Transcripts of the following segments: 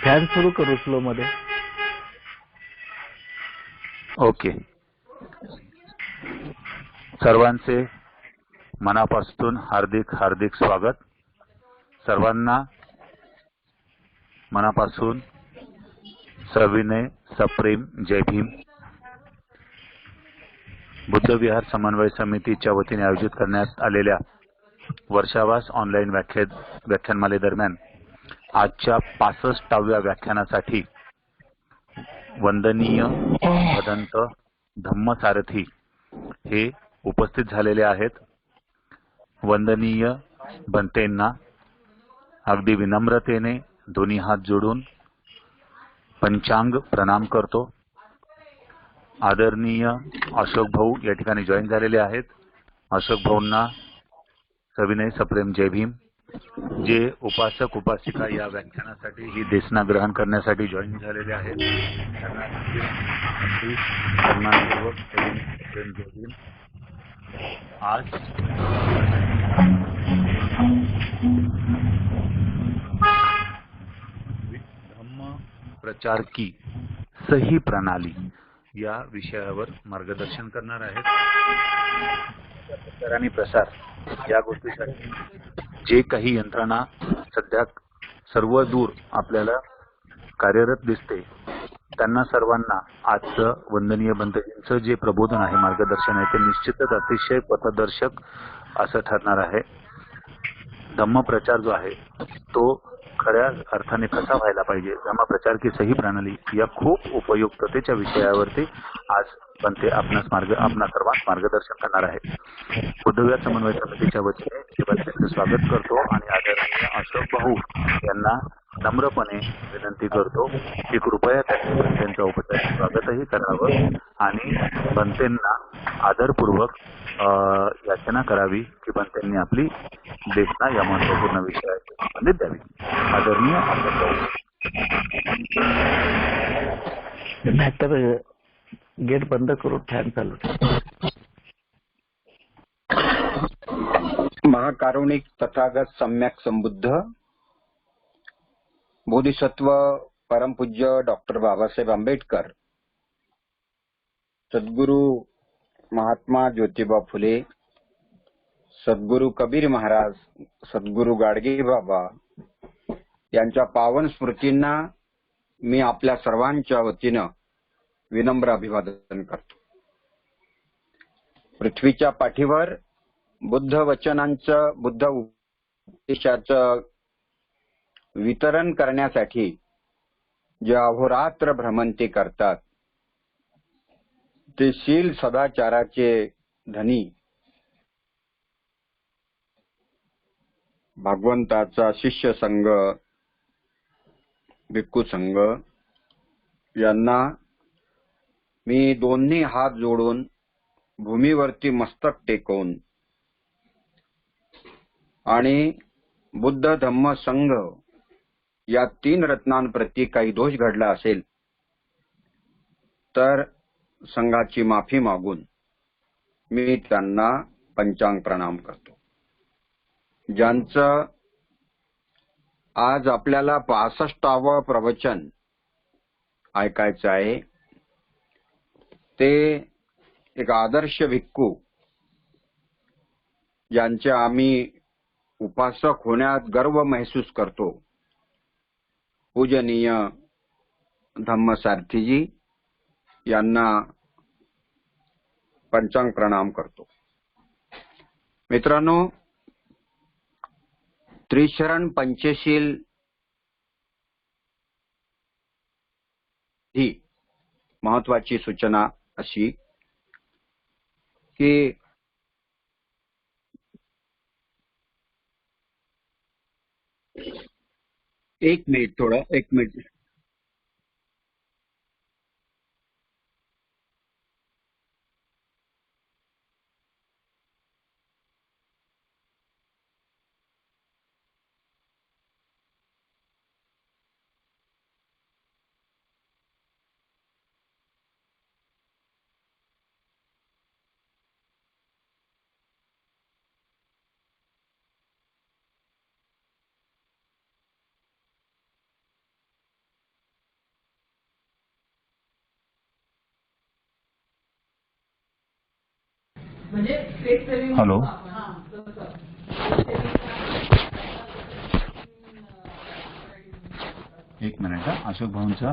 Fan सुरू करू slow मध्ये. ओके. सर्वांचे मनापासून हार्दिक हार्दिक स्वागत. सर्वांना मनापासून सविनय सप्रेम जय भीम. बुद्धविहार समन्वय समितीच्या वतीने आयोजित करण्यात आलेल्या वर्षावास ऑनलाईन व्याख्यानमालेदरम्यान आजच्या 65व्या व्याख्यानासाठी वंदनीय भदंत धम्मसारथी हे उपस्थित झालेले आहेत. वंदनीय भंतेंना अगदी विनम्रतेने दोन्ही हात जोडून पंचांग प्रणाम करतो. आदरणीय अशोक भाऊ या ठिकाणी जॉईन झालेले आहेत. अशोक भाऊंना सविनय सप्रेम जय भीम. जे उपासक उपासिका या व्याख्यानासाठी ही देशना ग्रहण करण्यासाठी जॉईन झालेले आहेत त्यांना सन्मानपूर्वक सविनय सप्रेम जय भीम. आज धम्म प्रचार की सही प्रणाली या विषयावर मार्गदर्शन करणार आहेत. प्रचार आणि प्रसार या गोष्टीसाठी जे काही यंत्रणा सध्या सर्व दूर आपल्याला कार्यरत दिसते त्यांना सर्वांना आजचं वंदनीय भंतेजींचं जे प्रबोधन आहे, मार्गदर्शन आहे, ते निश्चितच अतिशय पथदर्शक असं ठरणार आहे. धम्मप्रचार जो आहे तो खऱ्या अर्थाने कसा व्हायला पाहिजे, धम्मप्रचार की सही प्रणाली या खूप उपयुक्ततेच्या विषयावरती आज बनते आपणा सर्वांस मार्गदर्शन करणार आहे. बुद्धविहार समन्वय समितीच्या वतीने त्यांचं स्वागत करतो आणि आदरणीय अशोक भाऊ यांना नम्रपणे विनंती करतो की कृपया त्यांनी भंतेंचं औपचारिक स्वागतही करावं आणि भंतेंना आदरपूर्वक याचना करावी की भंतेंनी आपली देशना या महत्वपूर्ण विषयाची संबंधित द्यावी. आदरणीय नाहीतर गेट बंद करून फॅन चालू ठेव. महाकारुणिक तथागत सम्यक संबुद्ध बोधिसत्व परमपूज्य डॉक्टर बाबासाहेब आंबेडकर, सद्गुरु महात्मा ज्योतिबा फुले, सद्गुरु कबीर महाराज, सद्गुरु गाडगे बाबा यांच्या पावन स्मृतींना मी आपल्या सर्वांच्या वतीनं विनम्र अभिवादन करतो. पृथ्वीच्या पाठीवर बुद्ध वचनांचं, बुद्ध उपदेशाचं वितरण करण्यासाठी जे अहोरात्र भ्रमंती करतात ते शील सदाचाराचे धनी भगवंताचा शिष्य संघ, भिक्खू संघ यांना मी दोन्ही हात जोडून भूमीवरती मस्तक टेकवून आणि बुद्ध धम्म संघ या 3 रत्नांप्रती काही दोष घडला असेल तर संघाची माफी मागून मी त्यांना पंचांग प्रणाम करतो. ज्यांचं आज आपल्याला 65वं प्रवचन ऐकायचं आहे ते एक आदर्श भिक्खू, ज्यांचे आम्ही उपासक होण्यात गर्व महसूस करतो, पूजनीय धम्मसारथीजी यांना पंचांग प्रणाम करतो. मित्रांनो, त्रिशरण पंचशील ही महत्वाची सूचना अशी की एक मिनिट हॅलो. एक मिनिट हा. अशोक भाऊंचा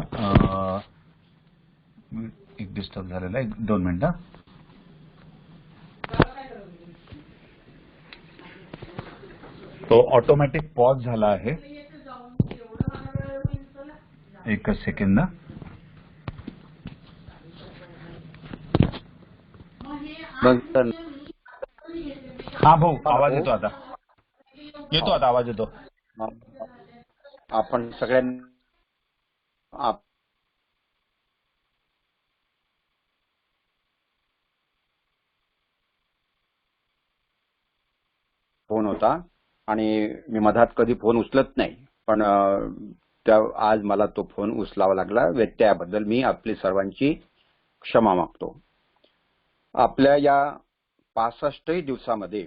एक डिस्टर्ब झालेला आहे. 2 मिनिटं. तो ऑटोमॅटिक पॉज झाला आहे. एकच सेकंद. हा भाऊ, आवाज येतो आता. येतो आवाज येतो. आपण सगळ्यांना फोन होता आणि मी मधात कधी फोन उचलत नाही, पण आज मला तो फोन उचलावा लागला. व्यत्ययाबद्दल मी आपली सर्वांची क्षमा मागतो. आपल्या या 65 दिवसामध्ये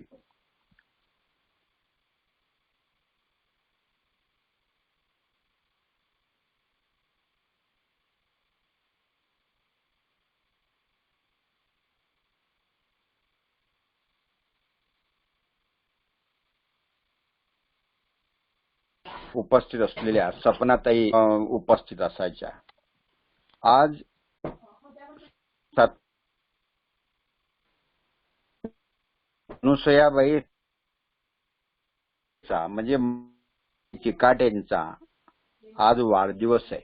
उपस्थित असलेल्या सपनाताई उपस्थित असायच्या. आज अनुसयाबाई म्हणजे चिकाटेंचा आज वाढदिवस आहे.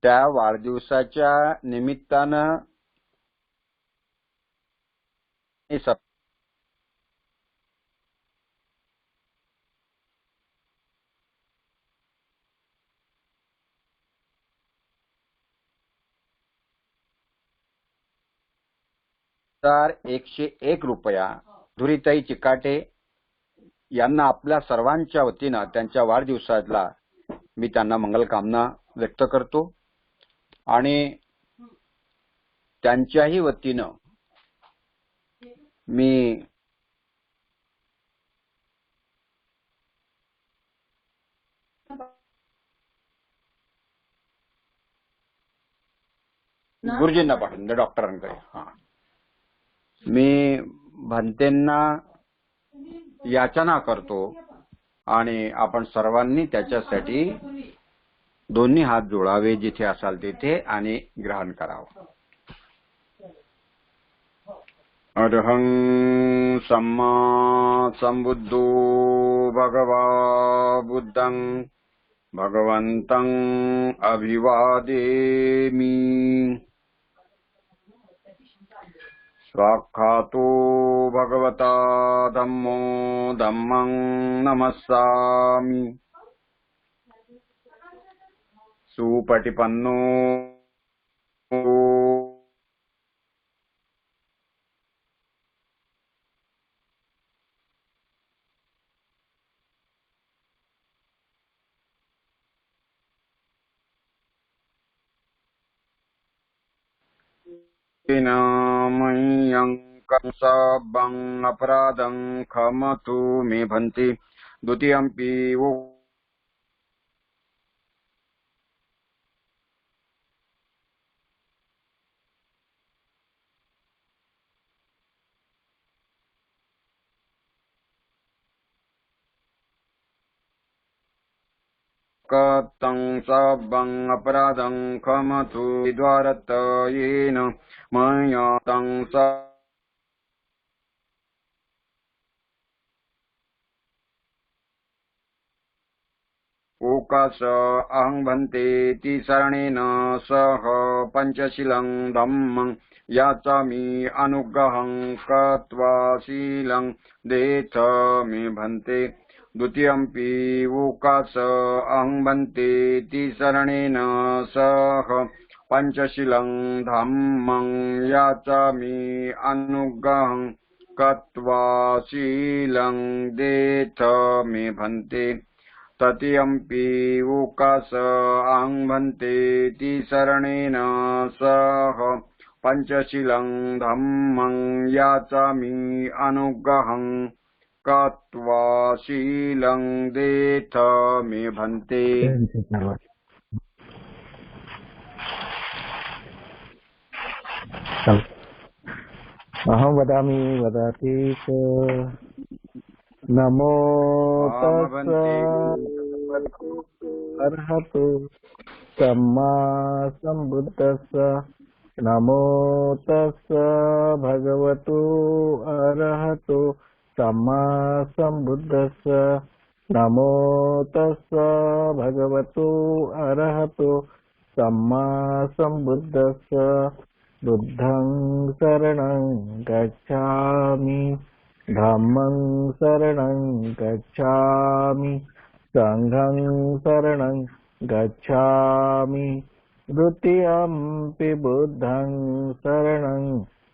त्या वाढदिवसाच्या निमित्तानं ₹101 धुरीताई चिकाटे यांना आपल्या सर्वांच्या वतीनं त्यांच्या वाढदिवसाला मी त्यांना मंगलकामना व्यक्त करतो आणि त्यांच्याही वतीनं मी गुरुजींना पाठवून डॉक्टरांकडे. मी भंतेंना याचना करतो आणि आपण सर्वांनी त्याच्यासाठी दोन्ही हात जोडावे जिथे असाल तिथे आणि ग्रहण करावं. अरहं सम्मा संबुद्धो भगवा बुद्धं भगवन्तं अभिवादेमि. स्वाक्षातो भगवता धम्मो धम्मं नमस्सामि. सुपटिपन्नो मह्यं कंसबं अपराधं क्षमतु मे भन्ति. द्वितीयंपि कतं सबं अपराधं क्षमतु द्वारतयेन मया तं ओकाश अहं भन्तेति शरणेन सह पंचशीलं धम्मं याचामि अनुग्रहं कृत्वा शीलं देथ मे भन्ते. द्वितीयंपि ओकाश अहं भन्तेति शरणेन सह पंचशीलं धम्मं याचामि अनुग्रहं कृत्वा शीलं देथ मे भन्ते. तृतीयंपि ओकाश अहं भन्तेति शरणेन सह पंचशीलं धम्मं याचामि अनुग्रहं कृत्वा शीलं देथ मे भन्ते. अहं वदामि वदति च नमो तस्स अर्हतु सम्मा सम्बुद्धस्स नमो तस्स भगवतु अर्हतु सम्मा सम्बुद्धस्स नमो तस्स भगवतु अर्हतु सम्मा सम्बुद्धस्स बुद्धं शरणं गच्छामि धम्मं शरणं गच्छामि संघं शरणं गच्छामि द्वितीयंपि बुद्धं शरणं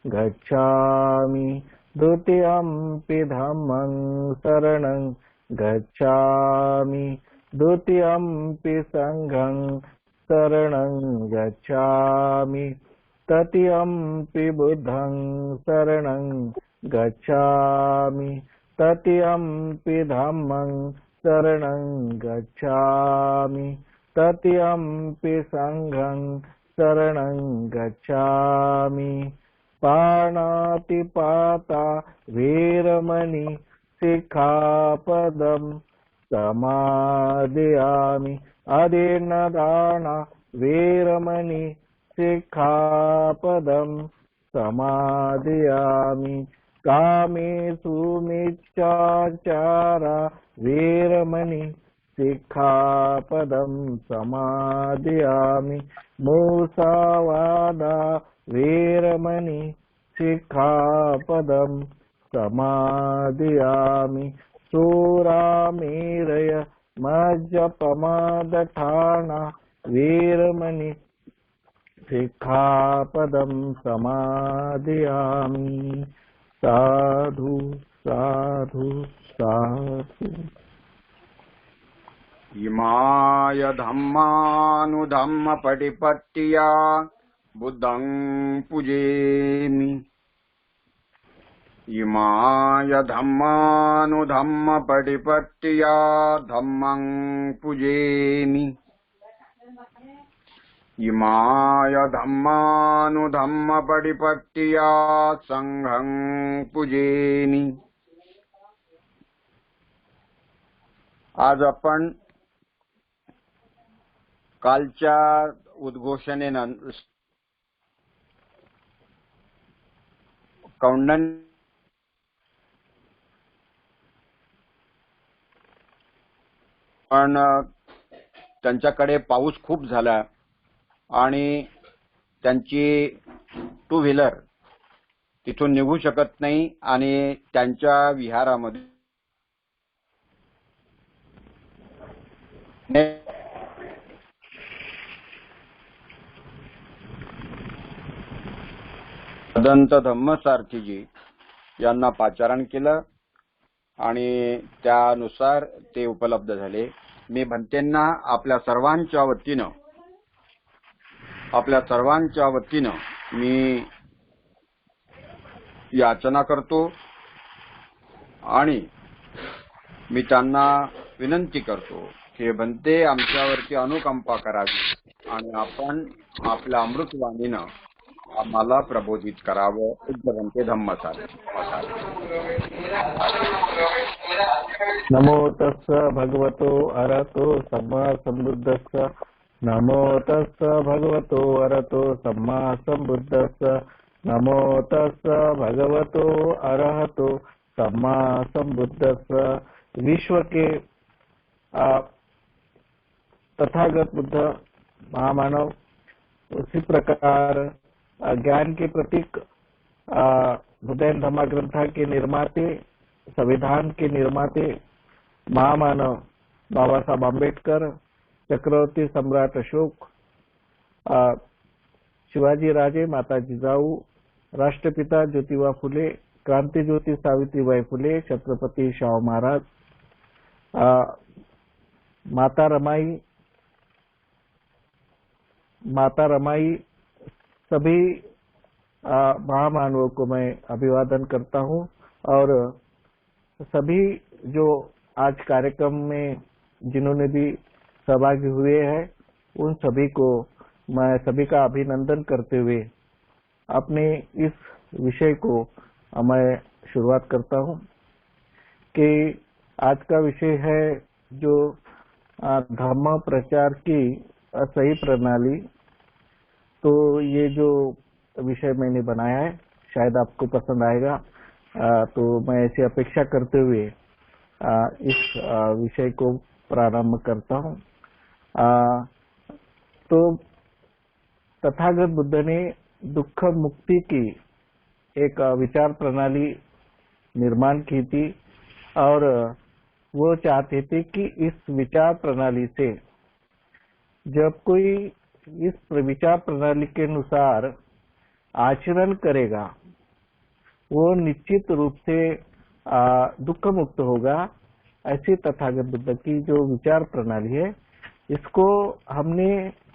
गच्छामि द्वितीयंपि धम्मं शरणं गच्छामि द्वितीयंपि संघं शरणं गच्छामि तृतीयंपि बुद्धं शरणं गच्छामि तृतीयंपि धम्मं शरणं गच्छामि तृतीयंपि संघं शरणं गच्छामि पाणातिपाता वीरमणि सिक्खापदं समादयामि अदीर्णदाना वीरमणि सिक्खापदं समादयामि कामेषु मिच्छाचारा वीरमणि सिक्खापदं समादयामि मुसावादा वीरमणि सिक्खापदं समादयामि सूरामेरय मज्जपमादठाना वीरमणि सिक्खापदं समादयामि साधु साधु साधु। इमाय धम्मानुधम्म पटिपट्टिया बुद्धं पूजेमि इमाय धम्मानुधम्म पटिपट्टिया धम्मं पूजेमि इमाय धम्मानुधम्म पटिपट्टिया संघं पूजेमि। आज आपण कालच्या उद्घोषणेनंतर कौंडण्य पण त्यांच्याकडे पाऊस खूप झाला आणि त्यांची टू व्हीलर तिथून निघू शकत नाही आणि त्यांच्या विहारामध्ये सदंत धम्मसारथीजी यांना पाचारण केलं आणि त्यानुसार ते उपलब्ध झाले। मी भंतेंना आपल्या सर्वांच्या वतीनं मी याचना करतो आणि मी त्यांना विनंती करतो की भंते आमच्यावरती अनुकंपा करावी आणि आपण आपल्या अमृतवाणीनं आम्हाला प्रबोधित करावं। शुद्ध भंते धम्मसारथी। नमो तस्स भगवतो अरहतो सम्मा सम्बुद्धस्स नमो तस्स भगवतो अरहतो सम्मा सम्बुद्धस्स नमो तस्स भगवतो अरहतो सम्मा सम्बुद्धस्स। विश्व के तथागत बुद्ध महामानव उसी प्रकार ज्ञान के प्रतीक बुद्धैन धम्मा ग्रंथा के निर्माते, संविधान के निर्माते महामानव बाबा साहब आंबेडकर, चक्रवर्ती सम्राट अशोक, शिवाजी राजे, माता जिजाऊ, राष्ट्रपिता ज्योतिबा फुले, क्रांती ज्योति सावित्रीबाई फुले, छत्रपति शाहू महाराज, माता रमाई सभी महामानवों को मैं अभिवादन करता हूं और सभी जो आज कार्यक्रम में जिन्होंने भी सहभागी हुए हैं उन सभी को मैं सभी का अभिनंदन करते हुए अपने इस विषय को मैं शुरुआत करता हूं कि आज का विषय है जो धर्म प्रचार की सही प्रणाली। तो ये जो विषय मैंने बनाया है शायद आपको पसंद आएगा। तो मैं ऐसी अपेक्षा करते हुए इस विषय को प्रारंभ करता हूं। तो तथागत बुद्ध ने दुख मुक्ति की एक विचार प्रणाली निर्माण की थी और वो चाहते थे कि इस विचार प्रणाली से जब कोई इस विचार प्रणाली के अनुसार आचरण करेगा वो निश्चित रूप से दुख मुक्त होगा। ऐसी तथागत बुद्ध की जो विचार प्रणाली है, इसको हमने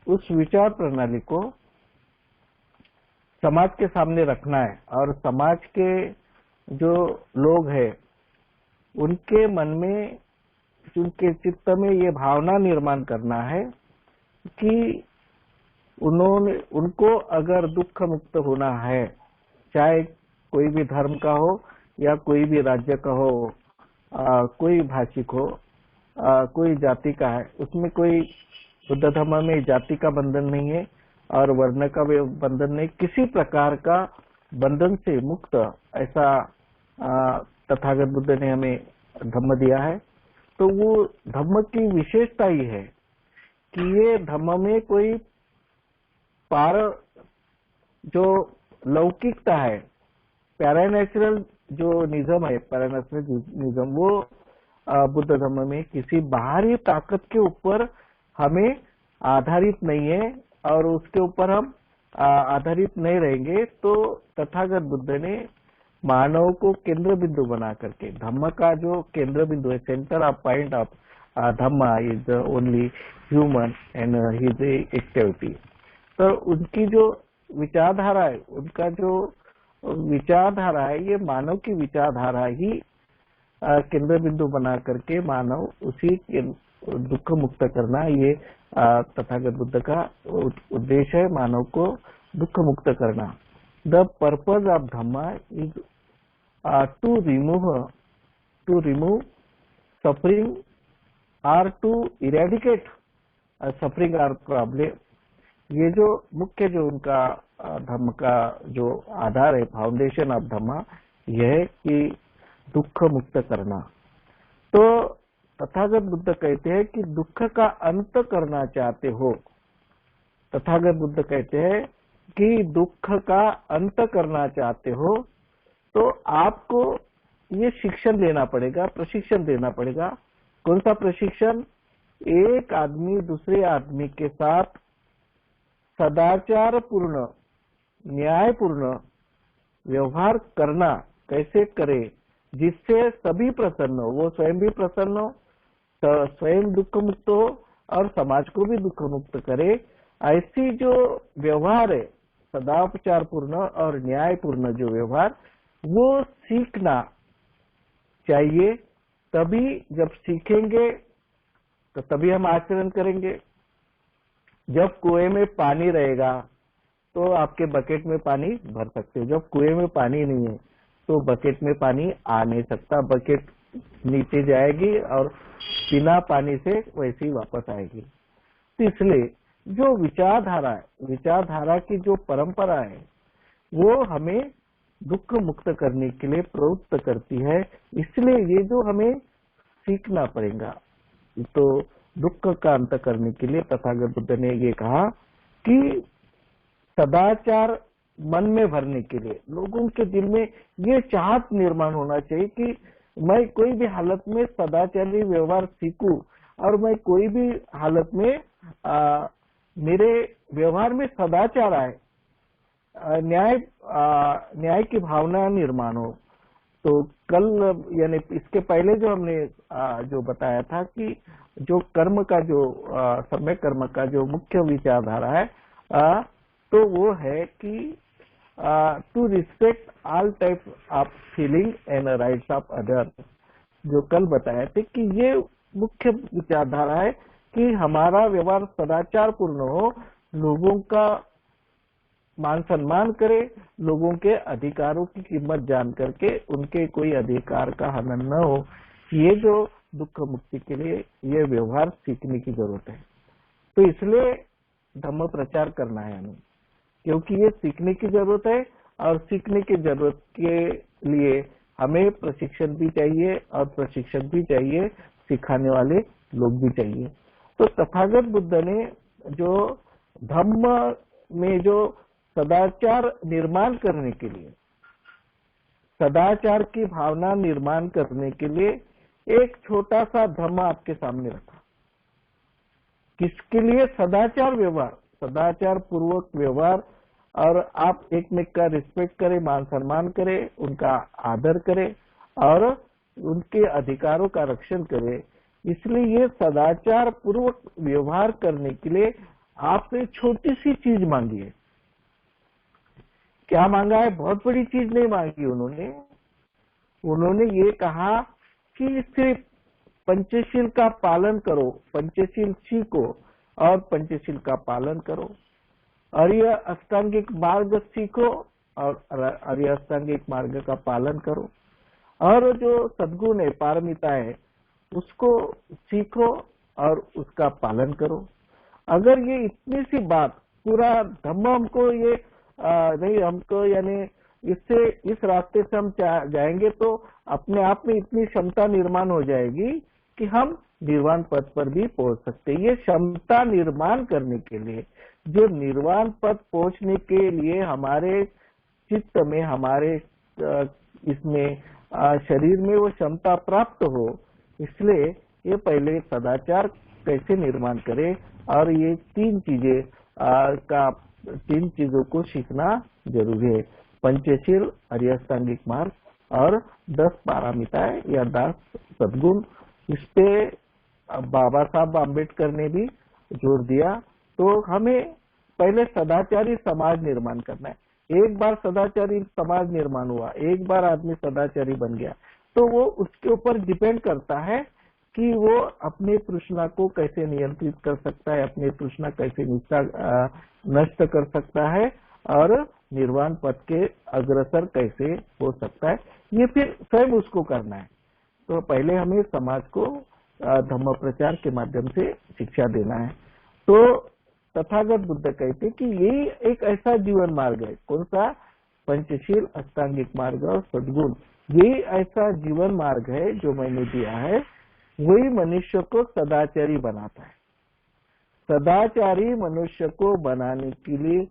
उस विचार प्रणाली को समाज के सामने रखना है और समाज के जो लोग हैं उनके मन में, उनके चित्त में ये भावना निर्माण करना है कि उनको अगर दुख मुक्त होना है, चाहे कोई भी धर्म का हो या कोई भी राज्य का हो, कोई भाषिक हो, कोई जाति का है, उसमें कोई बुद्ध धर्म में जाति का बंधन नहीं है और वर्ण का बंधन नहीं, किसी प्रकार का बंधन से मुक्त ऐसा तथागत बुद्ध ने हमें धम्म दिया है। तो वो धम्म की विशेषता ही है कि ये धम्म में कोई पार जो लौकिकता है, पैरानेचुरल जो निज़म है, पैरानेचुरल निज़म, वो बुद्ध धर्म में किसी बाहरी ताकत के ऊपर हमें आधारित नहीं है और उसके ऊपर हम आधारित नहीं रहेंगे। तो तथागत बुद्ध ने मानव को केंद्र बिंदु बना करके, धम्म का जो केंद्र बिंदु है, centre of point of Dhamma is only human and his activity. तो उनकी जो विचारधारा है, उनका जो विचारधारा है, ये मानव की विचारधारा ही केंद्र बिंदु बना करके मानव उसी दुख मुक्त करना, ये तथागत बुद्ध का उद्देश्य है, मानव को दुख मुक्त करना। The purpose of Dhamma is to remove suffering और टू इरेडिकेट सफरिंग और प्रॉब्लम। ये जो मुख्य जो उनका धम्म का जो आधार है, फाउंडेशन ऑफ धम्मा, यह है कि दुख मुक्त करना। तो तथागत बुद्ध कहते हैं कि दुख का अंत करना चाहते हो, तथागत बुद्ध कहते हैं कि दुख का अंत करना चाहते हो तो आपको ये शिक्षण देना पड़ेगा, प्रशिक्षण देना पड़ेगा। कौन सा प्रशिक्षण? एक आदमी दूसरे आदमी के साथ सदाचार पूर्ण, न्यायपूर्ण व्यवहार करना कैसे करे जिससे सभी प्रसन्न हो, वो स्वयं भी प्रसन्न हो, स्वयं दुख मुक्त हो और समाज को भी दुख मुक्त करे। ऐसी जो व्यवहार है, सदाचार पूर्ण और न्यायपूर्ण जो व्यवहार, वो सीखना चाहिए। तभी जब सीखेंगे तो तभी हम आचरण करेंगे। जब कुएं में पानी रहेगा तो आपके बकेट में पानी भर सकते हो, जब कुएं में पानी नहीं है तो बकेट में पानी आ नहीं सकता, बकेट नीचे जाएगी और बिना पानी से वैसे ही वापस आएगी। तो इसलिए जो विचारधारा है, विचारधारा की जो परंपरा है, वो हमें दुख मुक्त करने के लिए प्रवृत्त करती है। इसलिए ये जो हमें सीखना पड़ेगा। तो दुख का अंत करने के लिए तथागत बुद्ध ने ये कहा कि सदाचार मन में भरने के लिए लोगों के दिल में ये चाहत निर्माण होना चाहिए कि मैं कोई भी हालत में सदाचारी व्यवहार सीखूं और मैं कोई भी हालत में मेरे व्यवहार में सदाचार आए, न्याय की भावना निर्माण हो। तो कल यानी इसके पहले जो हमने जो बताया था कि जो कर्म का जो समय कर्म का जो मुख्य विचारधारा है, तो वो है कि to respect all type of feeling and rights of other. जो कल बताए थे कि ये मुख्य विचारधारा है कि हमारा व्यवहार सदाचार पूर्ण हो, लोगों का मान सम्मान करे, लोगों के अधिकारों की कीमत जान करके उनके कोई अधिकार का हनन न हो। ये जो दुख मुक्ति के लिए ये व्यवहार सीखने की जरूरत है। तो इसलिए धम्म प्रचार करना है हमें, क्योंकि ये सीखने की जरूरत है और सीखने की जरूरत के लिए हमें प्रशिक्षण भी चाहिए और प्रशिक्षक भी चाहिए, सिखाने वाले लोग भी चाहिए। तो तथागत बुद्ध ने जो धम्म में जो सदाचार निर्माण करने के लिए, सदाचार की भावना निर्माण करने के लिए एक छोटा सा धम्म आपके सामने रखा। किसके लिए? सदाचार व्यवहार, सदाचार पूर्वक व्यवहार, और आप एक में का रिस्पेक्ट करें, मान सम्मान करें, उनका आदर करें और उनके अधिकारों का रक्षण करें। इसलिए ये सदाचार पूर्वक व्यवहार करने के लिए आपसे छोटी सी चीज मांगी है। क्या मांगा है? बहुत बड़ी चीज नहीं मांगी उन्होंने ये कहा कि सिर्फ पंचशील का पालन करो, पंचशील सीखो और पंचशील का पालन करो, आर्य अष्टांगिक मार्ग सीखो और आर्य अष्टांगिक मार्ग का पालन करो, और जो सद्गुण है, पारमिता है, उसको सीखो और उसका पालन करो। अगर ये इतनी सी बात, पूरा धम्म हमको ये नहीं, हमको यानी इससे इस रास्ते से हम जाएंगे तो अपने आप में इतनी क्षमता निर्माण हो जाएगी कि हम निर्वाण पद पर भी पहुंच सकते हैं। ये क्षमता निर्माण करने के लिए, जो निर्वाण पद पहुंचने के लिए हमारे चित्त में, हमारे इसमें शरीर में वो क्षमता प्राप्त हो, इसलिए ये पहले सदाचार कैसे निर्माण करे, और ये तीन चीजों को सीखना जरूरी है। पंचशील, आर्य अष्टांगिक मार्ग और 10 पारमिताएं या 10 सद्गुण। इस पे बाबा साहब आम्बेडकर ने भी जोर दिया। तो हमें पहले सदाचारी समाज निर्माण करना है। एक बार सदाचारी समाज निर्माण हुआ, एक बार आदमी सदाचारी बन गया, तो वो उसके ऊपर डिपेंड करता है कि वो अपने तृष्णा को कैसे नियंत्रित कर सकता है, अपनी तृष्णा कैसे नष्ट कर सकता है और निर्वाण पथ के अग्रसर कैसे हो सकता है। ये फिर स्वयं उसको करना है। तो पहले हमें समाज को धम्म प्रचार के माध्यम से शिक्षा देना है। तो तथागत बुद्ध कहते कि यही एक ऐसा जीवन मार्ग है। कौन सा? पंचशील, अष्टांगिक मार्ग और सद्गुण। यही ऐसा जीवन मार्ग है जो मैंने दिया है, वही मनुष्य को सदाचारी बनाता है। सदाचारी मनुष्य को बनाने के लिए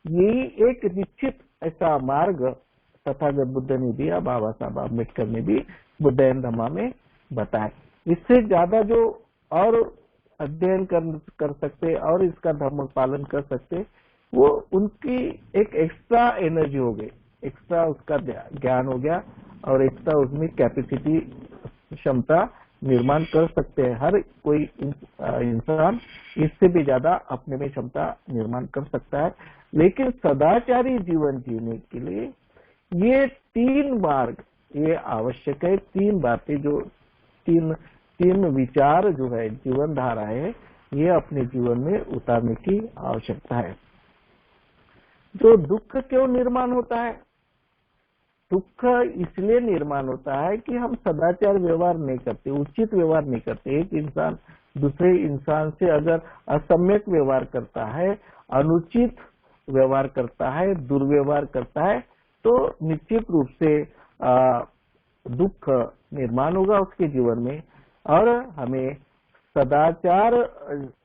यही एक निश्चित ऐसा मार्ग तथागत बुद्ध ने दिया, बाबा साहब आम्बेडकर ने भी बुद्धायन धम्मा में बताया। इससे ज्यादा जो और अध्ययन कर सकते और इसका धर्म पालन कर सकते, वो उनकी एक एक्स्ट्रा एनर्जी हो गई, एक्स्ट्रा उसका ज्ञान हो गया और एक्स्ट्रा उसमें कैपेसिटी, क्षमता निर्माण कर सकते हैं। हर कोई इंसान इससे भी ज्यादा अपने में क्षमता निर्माण कर सकता है। लेकिन सदाचारी जीवन जीने के लिए ये 3 मार्ग ये आवश्यक है। 3 बातें जो तीन विचार जो है, जीवन धारा है, ये अपने जीवन में उतारने की आवश्यकता है। जो दुख क्यों निर्माण होता है? दुख इसलिए निर्माण होता है कि हम सदाचार व्यवहार नहीं करते, उचित व्यवहार नहीं करते। एक इंसान दूसरे इंसान से अगर असम्यक व्यवहार करता है, अनुचित व्यवहार करता है, दुर्व्यवहार करता है, तो निश्चित रूप से दुख निर्माण होगा उसके जीवन में। और हमें सदाचार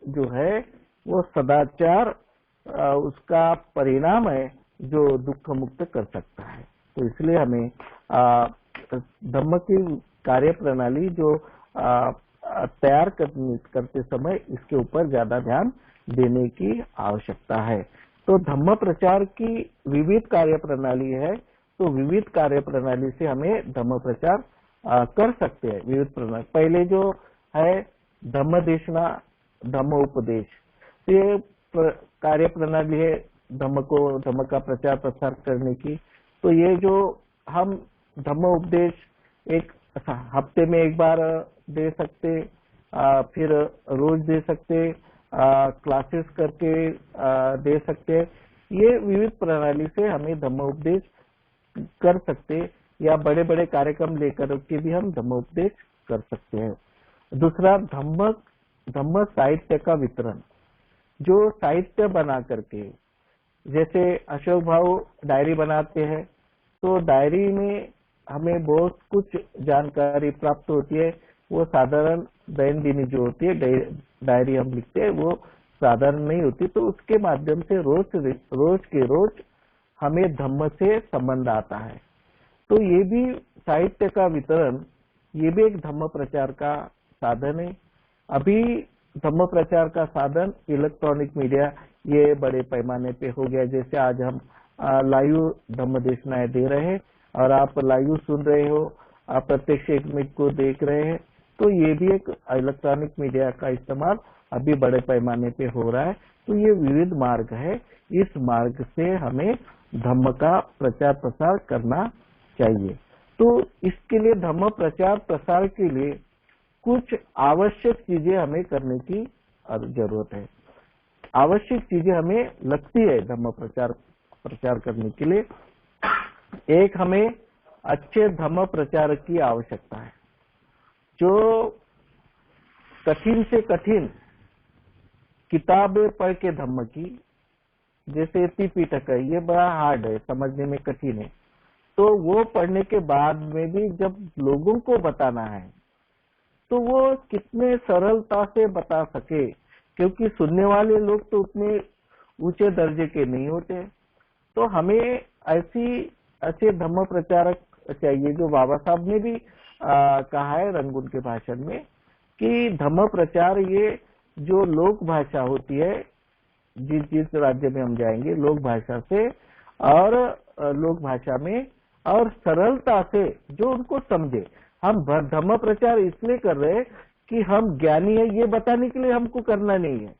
जो है, वो सदाचार उसका परिणाम है जो दुख मुक्त कर सकता है। तो इसलिए हमें धम्म की कार्य प्रणाली जो तैयार करते समय इसके ऊपर ज्यादा ध्यान देने की आवश्यकता है। तो धम्म प्रचार की विविध कार्य प्रणाली है, तो विविध कार्य प्रणाली से हमें धम्म प्रचार कर सकते हैं। विविध प्रणाली पहले जो है धम्म देशना, धम्म उपदेश, ये कार्य प्रणाली है धम्म का प्रचार प्रसार करने की। तो ये जो हम धम्म उपदेश एक हफ्ते में एक बार दे सकते, फिर रोज दे सकते, क्लासेस करके दे सकते, ये विविध प्रणाली से हमें धम्मोपदेश कर सकते, या बड़े बड़े कार्यक्रम लेकर के भी हम धम्मोपदेश कर सकते हैं। दूसरा, धम्म साहित्य का वितरण, जो साहित्य बना करके, जैसे अशोक भाव डायरी बनाते हैं, तो डायरी में हमें बहुत कुछ जानकारी प्राप्त होती है। वो साधारण दैनंदिनी जो होती है डायरी हम लिखते हैं, वो साधारण नहीं होती, तो उसके माध्यम से रोज के रोज हमें धम्म से संबंध आता है। तो ये भी साहित्य का वितरण, ये भी एक धम्म प्रचार का साधन है। अभी धम्म प्रचार का साधन इलेक्ट्रॉनिक मीडिया ये बड़े पैमाने पे हो गया। जैसे आज हम लाइव धम्म देशनाएं दे रहे हैं और आप लाइव सुन रहे हो, आप प्रत्यक्ष एक मिनट को देख रहे हैं, तो ये भी एक इलेक्ट्रॉनिक मीडिया का इस्तेमाल अभी बड़े पैमाने पे हो रहा है। तो ये विविध मार्ग है, इस मार्ग से हमें धम्म का प्रचार प्रसार करना चाहिए। तो इसके लिए धम्म प्रचार प्रसार के लिए कुछ आवश्यक चीजें हमें करने की जरूरत है। आवश्यक चीजें हमें लगती है धम्म प्रचार करने के लिए। एक, हमें अच्छे धम्म प्रचारक की आवश्यकता है, जो कठिन से कठिन किताबें पढ़ के धम्म की, जैसे त्रिपिटक है, ये बड़ा हार्ड है, समझने में कठिन है, तो वो पढ़ने के बाद में भी जब लोगों को बताना है तो वो कितने सरलता से बता सके, क्योंकि सुनने वाले लोग तो उतने ऊंचे दर्जे के नहीं होते। तो हमें ऐसे धम्म प्रचारक चाहिए, जो बाबा साहब ने भी कहा है रंगून के भाषण में, कि धम्म प्रचार ये जो लोक भाषा होती है, जिस राज्य में हम जाएंगे लोक भाषा से, और लोक भाषा में और सरलता से जो उनको समझे। हम धम्म प्रचार इसलिए कर रहे हैं कि हम ज्ञानी है ये बताने के लिए हमको करना नहीं है।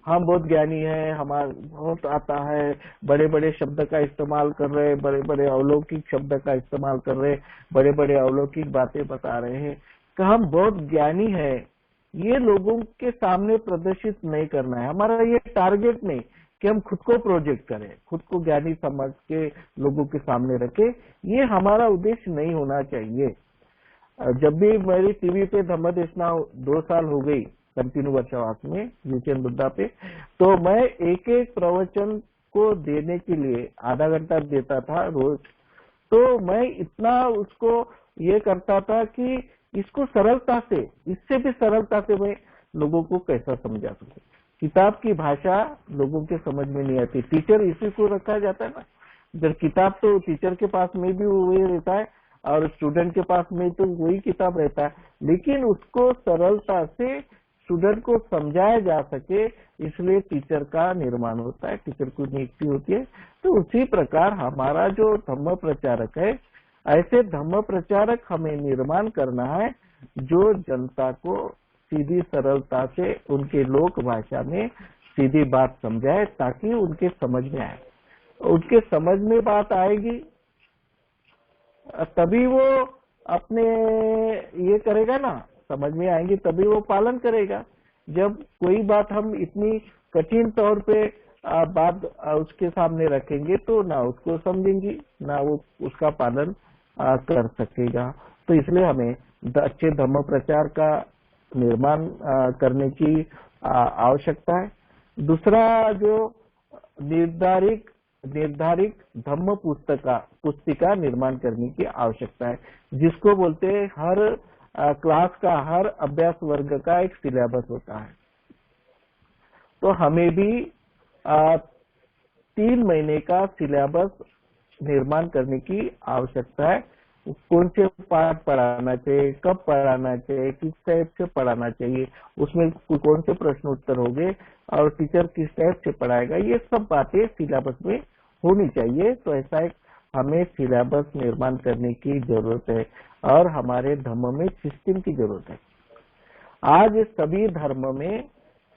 हम बहुत ज्ञानी है, हमारा बहुत आता है, बड़े बड़े शब्द का इस्तेमाल कर रहे हैं, बड़े बड़े अलौकिक शब्द का इस्तेमाल कर रहे हैं, बड़े बड़े अलौकिक बातें बता रहे हैं कि हम बहुत ज्ञानी है, ये लोगों के सामने प्रदर्शित नहीं करना है। हमारा ये टारगेट नहीं कि हम खुद को प्रोजेक्ट करें, खुद को ज्ञानी समझ के लोगों के सामने रखें, ये हमारा उद्देश्य नहीं होना चाहिए। जब भी मेरी टीवी पे धम्म देशना 2 साल हो गई कंटिन्यू वर्षावास में यूचेन बुद्धा पे, तो मैं एक एक प्रवचन को देने के लिए आधा घंटा देता था रोज। तो मैं इतना उसको ये करता था कि इसको सरलता से, इससे भी सरलता से मैं लोगों को कैसा समझा सकूं। किताब की भाषा लोगों के समझ में नहीं आती, टीचर इसी को रखा जाता है ना, जब किताब तो टीचर के पास में भी वही रहता है और स्टूडेंट के पास में तो वही किताब रहता है, लेकिन उसको सरलता से स्टूडेंट को समझाया जा सके, इसलिए टीचर का निर्माण होता है, टीचर की नियुक्ति होती है। तो उसी प्रकार हमारा जो धम्म प्रचारक है, ऐसे धम्म प्रचारक हमें निर्माण करना है जो जनता को सीधी सरलता से उनके लोक भाषा में सीधी बात समझाए, ताकि उनके समझ में आए। उनके समझ में बात आएगी तभी वो अपने ये करेगा ना, समझ में आएंगे तभी वो पालन करेगा। जब कोई बात हम इतनी कठिन तौर पे बात उसके सामने रखेंगे तो ना उसको समझेंगी, ना वो उसका पालन कर सकेगा। तो इसलिए हमें अच्छे धम्म प्रचार का निर्माण करने की आवश्यकता है। दूसरा, जो निर्धारित धम्म पुस्तिका निर्माण करने की आवश्यकता है, जिसको बोलते हैं हर क्लास का, हर अभ्यास वर्ग का एक सिलेबस होता है। तो हमें भी 3 महीने का सिलेबस निर्माण करने की आवश्यकता है। कौन से पाठ पढ़ाना चाहिए, कब पढ़ाना चाहिए, किस टाइप से पढ़ाना चाहिए, उसमें कौन से प्रश्न उत्तर होंगे और टीचर किस टाइप से पढ़ाएगा, ये सब बातें सिलेबस में होनी चाहिए। तो ऐसा एक हमें सिलेबस निर्माण करने की जरूरत है और हमारे धर्म में सिस्टम की जरूरत है। आज सभी धर्म में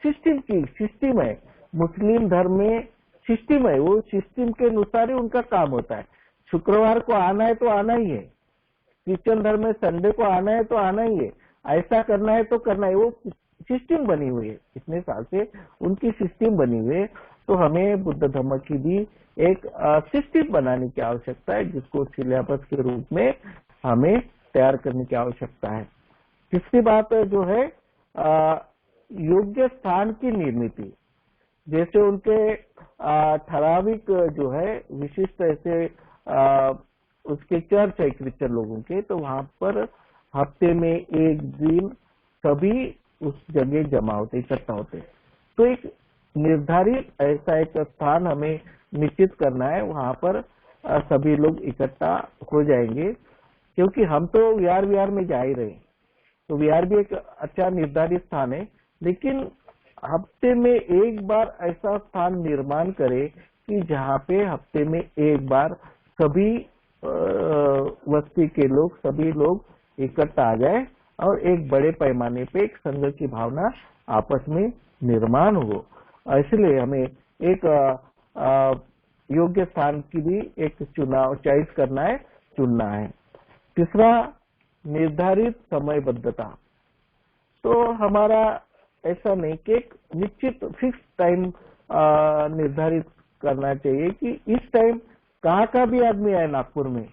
सिस्टम है। मुस्लिम धर्म में सिस्टम है, वो सिस्टम के अनुसार ही उनका काम होता है। शुक्रवार को आना है तो आना ही है, क्रिश्चियन धर्म में संडे को आना है तो आना ही है, ऐसा करना है तो करना है। वो सिस्टम बनी हुई है, इतने साल से उनकी सिस्टम बनी हुई है। तो हमें बुद्ध धम्म की भी एक सिस्टम बनाने की आवश्यकता है, जिसको सिलेबस के रूप में हमें तैयार करने की आवश्यकता है। तीसरी बात जो है योग्य स्थान की निर्मिति, जैसे उनके ठराविक जो है विशिष्ट ऐसे उसके चर्च है क्रिश्चियन लोगों के, तो वहां पर हफ्ते में एक दिन सभी उस जगह जमा होते, इकट्ठा होते। तो एक निर्धारित ऐसा एक स्थान हमें निश्चित करना है, वहां पर सभी लोग इकट्ठा हो जाएंगे, क्योंकि हम तो विहार में जा ही रहे, तो विहार भी एक अच्छा निर्धारित स्थान है, लेकिन हफ्ते में एक बार ऐसा स्थान निर्माण करें कि जहाँ पे हफ्ते में एक बार सभी वस्ती के लोग, सभी लोग इकट्ठा आ जाए और एक बड़े पैमाने पे एक संघ की भावना आपस में निर्माण हो। इसलिए हमें एक योग्य स्थान की भी एक चॉइस करना है, चुनना है। तीसरा, निर्धारित समयबद्धता। तो हमारा ऐसा नहीं कि एक निश्चित फिक्स टाइम निर्धारित करना चाहिए कि इस टाइम कहाँ का भी आदमी आए नागपुर में,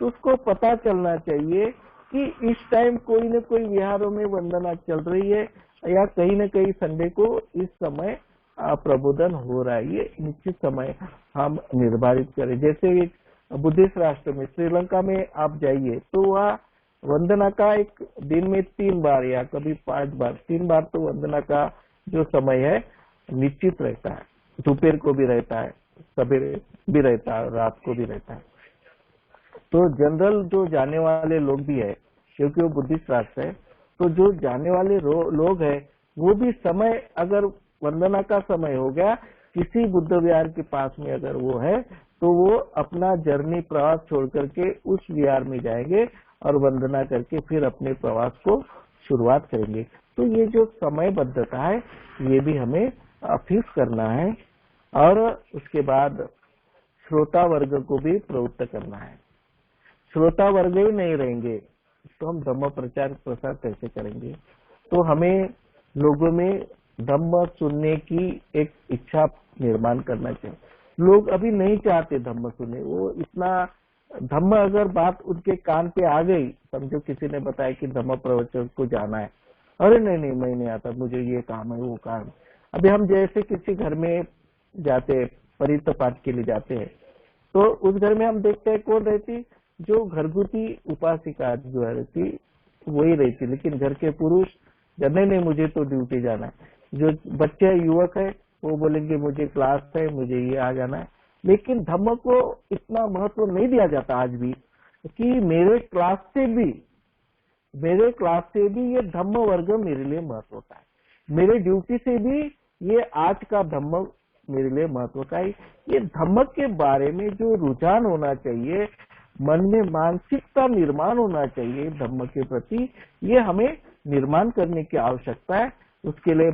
तो उसको पता चलना चाहिए कि इस टाइम कोई न कोई विहारों में वंदना चल रही है या कहीं न कहीं संडे को इस समय प्रबोधन हो रहा है। ये निश्चित समय हम निर्धारित करें। जैसे एक बुद्धिस्ट राष्ट्र में श्रीलंका में आप जाइए तो वह वंदना का एक दिन में 3 बार या कभी 5 बार, 3 बार तो वंदना का जो समय है निश्चित रहता है। दोपहर को भी रहता है, सवेरे भी रहता है, रात को भी रहता है। तो जनरल जो जाने वाले लोग भी है, क्योंकि वो बुद्धिस्ट राष्ट्र है, तो जो जाने वाले लोग है वो भी समय, अगर वंदना का समय हो गया किसी बुद्ध विहार के पास में अगर वो है, तो वो अपना जर्नी प्रवास छोड़ करके उस विहार में जाएंगे और वंदना करके फिर अपने प्रवास को शुरुआत करेंगे। तो ये जो समयबद्धता है ये भी हमें फिक्स करना है। और उसके बाद श्रोता वर्ग को भी प्रवृत्त करना है। श्रोता वर्ग ही नहीं रहेंगे तो हम धम्म प्रचार प्रसार कैसे करेंगे? तो हमें लोगों में धम्म सुनने की एक इच्छा निर्माण करना चाहिए। लोग अभी नहीं चाहते धम्म सुने, वो इतना धम्म अगर बात उनके कान पे आ गई, समझो किसी ने बताया कि धम्म प्रवचन को जाना है, अरे नहीं मैं नहीं आता, मुझे ये काम है वो काम। अभी हम जैसे किसी घर में जाते, परित पाठ के लिए जाते हैं, तो उस घर में हम देखते हैं कौन रहती, जो घरगुती उपासिका जो रहती वही रहती, लेकिन घर के पुरुष नहीं मुझे तो ड्यूटी जाना है। जो बच्चे युवक है वो बोलेंगे मुझे क्लास है, मुझे ये आ जाना है। लेकिन धम्म को इतना महत्व नहीं दिया जाता आज भी कि मेरे क्लास से भी ये धम्म वर्ग मेरे लिए महत्व का है, मेरे ड्यूटी से भी ये आज का धम्म मेरे लिए महत्व का है। ये धम्म के बारे में जो रुझान होना चाहिए, मन में मानसिकता निर्माण होना चाहिए धम्म के प्रति, ये हमें निर्माण करने की आवश्यकता है। उसके लिए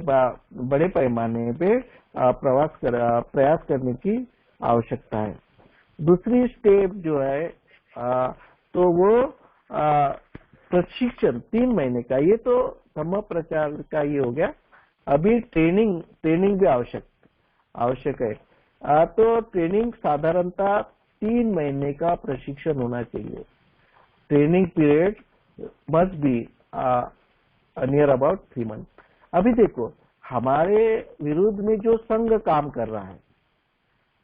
बड़े पैमाने पे प्रयास करने की आवश्यकता है। दूसरी स्टेप जो है तो वो प्रशिक्षण 3 महीने का, ये तो धम्म प्रचार का ये हो गया। अभी ट्रेनिंग भी आवश्यक है। तो ट्रेनिंग साधारणतः 3 महीने का प्रशिक्षण होना चाहिए। Training period must be near about 3 month. अभी देखो हमारे विरुद्ध में जो संघ काम कर रहा है,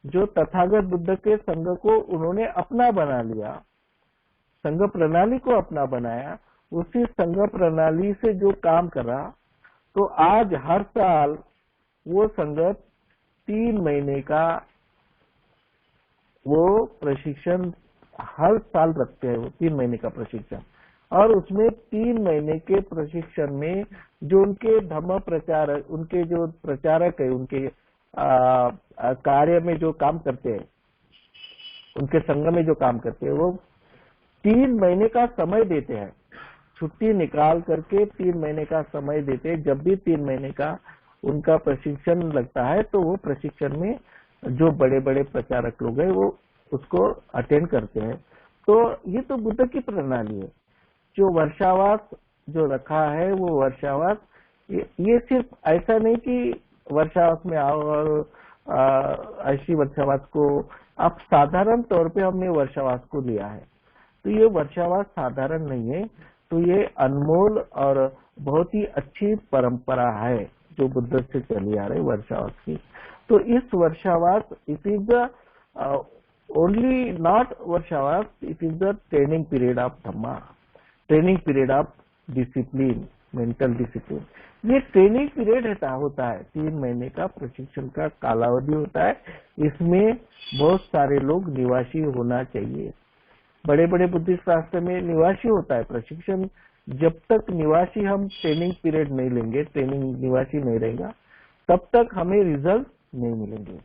जो तथागत बुद्ध के संघ को उन्होंने अपना बना लिया, संघ प्रणाली को अपना बनाया, उसी संघ प्रणाली से जो काम कर रहा, तो आज हर साल वो संघ 3 महीने का वो प्रशिक्षण हर साल रखते हैं, वो 3 महीने का प्रशिक्षण। और उसमें 3 महीने के प्रशिक्षण में जो उनके धम्म प्रचार, उनके जो प्रचारक है, उनके कार्य में जो काम करते हैं, उनके संघ में जो काम करते हैं, वो 3 महीने का समय देते हैं, छुट्टी निकाल करके 3 महीने का समय देते हैं। जब भी 3 महीने का उनका प्रशिक्षण लगता है तो वो प्रशिक्षण में जो बड़े बड़े प्रचारक लोग हैं वो उसको अटेंड करते हैं। तो ये तो बुद्ध की प्रणाली है। जो वर्षावास जो रखा है वो वर्षावास, ये सिर्फ ऐसा नहीं कि वर्षावास में आओ और ऐसी वर्षावास को अब साधारण तौर पे हमने वर्षावास को लिया है, तो ये वर्षावास साधारण नहीं है, तो ये अनमोल और बहुत ही अच्छी परंपरा है जो बुद्ध से चली आ रही वर्षावास की। तो इस वर्षावास it is the only not वर्षावास, it is the training period of Dhamma, training period of discipline, mental discipline. ये ट्रेनिंग पीरियड होता है 3 महीने का प्रशिक्षण का कालावधि होता है। इसमें बहुत सारे लोग निवासी होना चाहिए। बड़े बड़े बुद्धिस्ट रास्ते में निवासी होता है प्रशिक्षण। जब तक निवासी हम ट्रेनिंग पीरियड नहीं लेंगे, ट्रेनिंग निवासी नहीं रहेगा, तब तक हमें रिजल्ट नहीं मिलेंगे।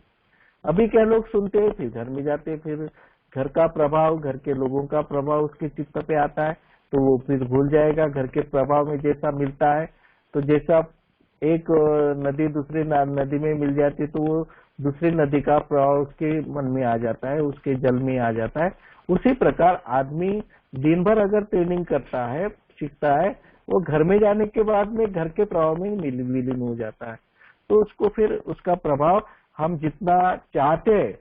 अभी क्या लोग सुनते हैं, फिर घर में जाते, फिर घर का प्रभाव, घर के लोगों का प्रभाव उसके चित्त पे आता है, तो वो फिर भूल जाएगा। घर के प्रभाव में जैसा मिलता है, तो जैसा एक नदी दूसरी नदी में मिल जाती है, तो वो दूसरी नदी का प्रभाव उसके मन में आ जाता है, उसके जल में आ जाता है। उसी प्रकार आदमी दिन भर अगर ट्रेनिंग करता है, सीखता है, वो घर में जाने के बाद में घर के प्रभाव में विलीन हो जाता है। तो उसको फिर उसका प्रभाव हम जितना चाहते हैं,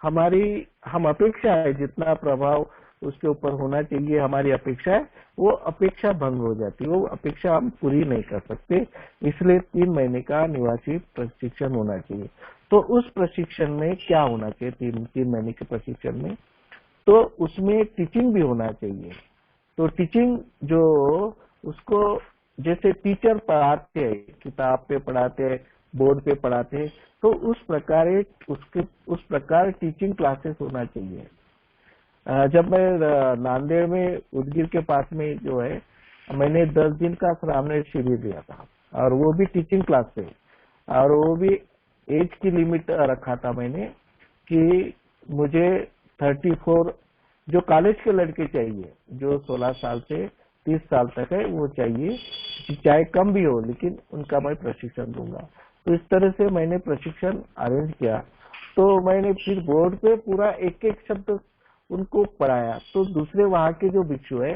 हम अपेक्षा है जितना प्रभाव उसके ऊपर होना चाहिए, हमारी अपेक्षा है, वो अपेक्षा भंग हो जाती है, वो अपेक्षा हम पूरी नहीं कर सकते। इसलिए 3 महीने का निवासी प्रशिक्षण होना चाहिए। तो उस प्रशिक्षण में क्या होना चाहिए, 3 महीने के प्रशिक्षण में, तो उसमें टीचिंग भी होना चाहिए। तो टीचिंग जो उसको जैसे टीचर पढ़ाते हैं, किताब पे पढ़ाते हैं, बोर्ड पे पढ़ाते हैं, तो उस प्रकार टीचिंग क्लासेस होना चाहिए। जब मैं नांदेड़ में उदगीर के पास में जो है, मैंने 10 दिन का श्रावण शिविर दिया था, और वो भी टीचिंग क्लास पे, और वो भी एज की लिमिट रखा था मैंने कि मुझे 34 जो कॉलेज के लड़के चाहिए, जो 16 साल से 30 साल तक है, वो चाहिए, चाहे कम भी हो, लेकिन उनका मैं प्रशिक्षण दूंगा। तो इस तरह से मैंने प्रशिक्षण अरेंज किया। तो मैंने फिर बोर्ड पे पूरा एक एक शब्द उनको पढ़ाया। तो दूसरे वहां के जो भिक्षु है,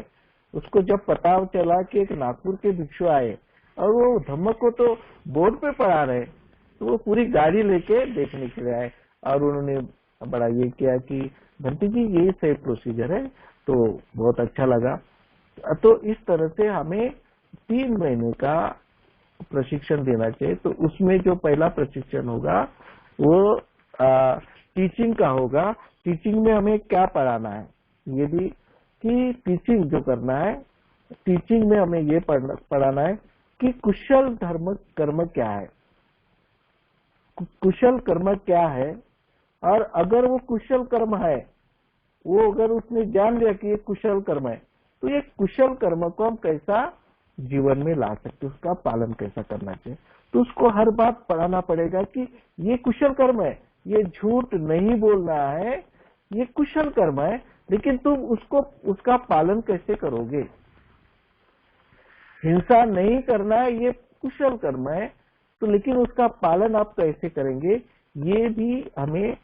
उसको जब पता चला कि एक नागपुर के भिक्षु आए और वो धम्म को तो बोर्ड पे पढ़ा रहे, तो वो पूरी गाड़ी लेके देखने के लिए आए, और उन्होंने बड़ा ये किया कि भंती जी ये सही प्रोसीजर है, तो बहुत अच्छा लगा। तो इस तरह से हमें 3 महीने का प्रशिक्षण देना चाहिए। तो उसमें जो पहला प्रशिक्षण होगा वो टीचिंग का होगा। टीचिंग में हमें क्या पढ़ाना है, ये भी कि टीचिंग जो करना है, टीचिंग में हमें ये पढ़ाना है कि कुशल धर्म कर्म क्या है, कुशल कर्म क्या है, और अगर वो कुशल कर्म है, वो अगर उसने जान लिया कि ये कुशल कर्म है, तो ये कुशल कर्म को हम कैसा जीवन में ला सकते, उसका पालन कैसा करना चाहिए। तो उसको हर बात पढ़ाना पड़ेगा कि ये कुशल कर्म है, ये झूठ नहीं बोलना है, ये कुशल कर्म है, लेकिन तुम उसका पालन कैसे करोगे। हिंसा नहीं करना है, ये कुशल कर्म है, तो लेकिन उसका पालन आप कैसे करेंगे, ये भी हमें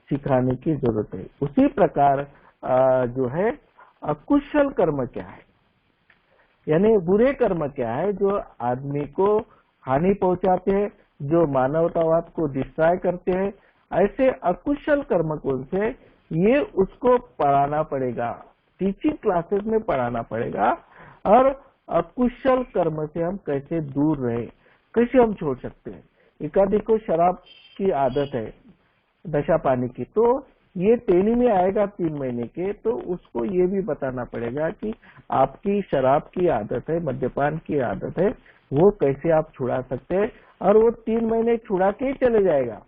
सिखाने की जरूरत है। उसी प्रकार जो है अकुशल कर्म क्या है, यानी बुरे कर्म क्या है, जो आदमी को हानि पहुंचाते हैं, जो मानवतावाद को डिस्ट्रॉय करते हैं, ऐसे अकुशल कर्म कौन से, ये उसको पढ़ाना पड़ेगा, टीचिंग क्लासेस में पढ़ाना पड़ेगा। और अकुशल कर्म से हम कैसे दूर रहे, कैसे हम छोड़ सकते हैं। एकाधिक को शराब की आदत है, नशा पानी की, तो ये ट्रेनिंग में आएगा 3 महीने के, तो उसको ये भी बताना पड़ेगा कि आपकी शराब की आदत है, मद्यपान की आदत है, वो कैसे आप छुड़ा सकते हैं। और वो 3 महीने छुड़ा के ही चले जाएगा,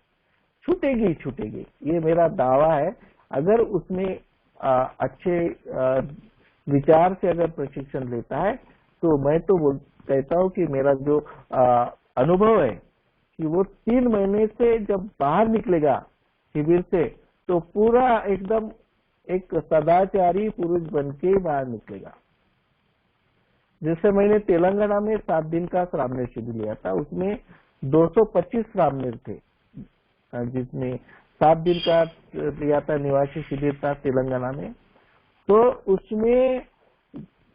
छूटेगी, ये मेरा दावा है। अगर उसमें अच्छे विचार से अगर प्रशिक्षण लेता है, तो मैं तो कहता हूँ कि मेरा जो अनुभव है कि वो 3 महीने से जब बाहर निकलेगा शिविर से, तो पूरा एकदम एक सदाचारी पुरुष बन के बाहर निकलेगा। जैसे मैंने तेलंगाना में 7 दिन का श्रावण शिविर लिया था, उसमें 225 श्रावणीर थे, जिसमें 7 दिन का लिया था, निवासी शिविर था तेलंगाना में। तो उसमें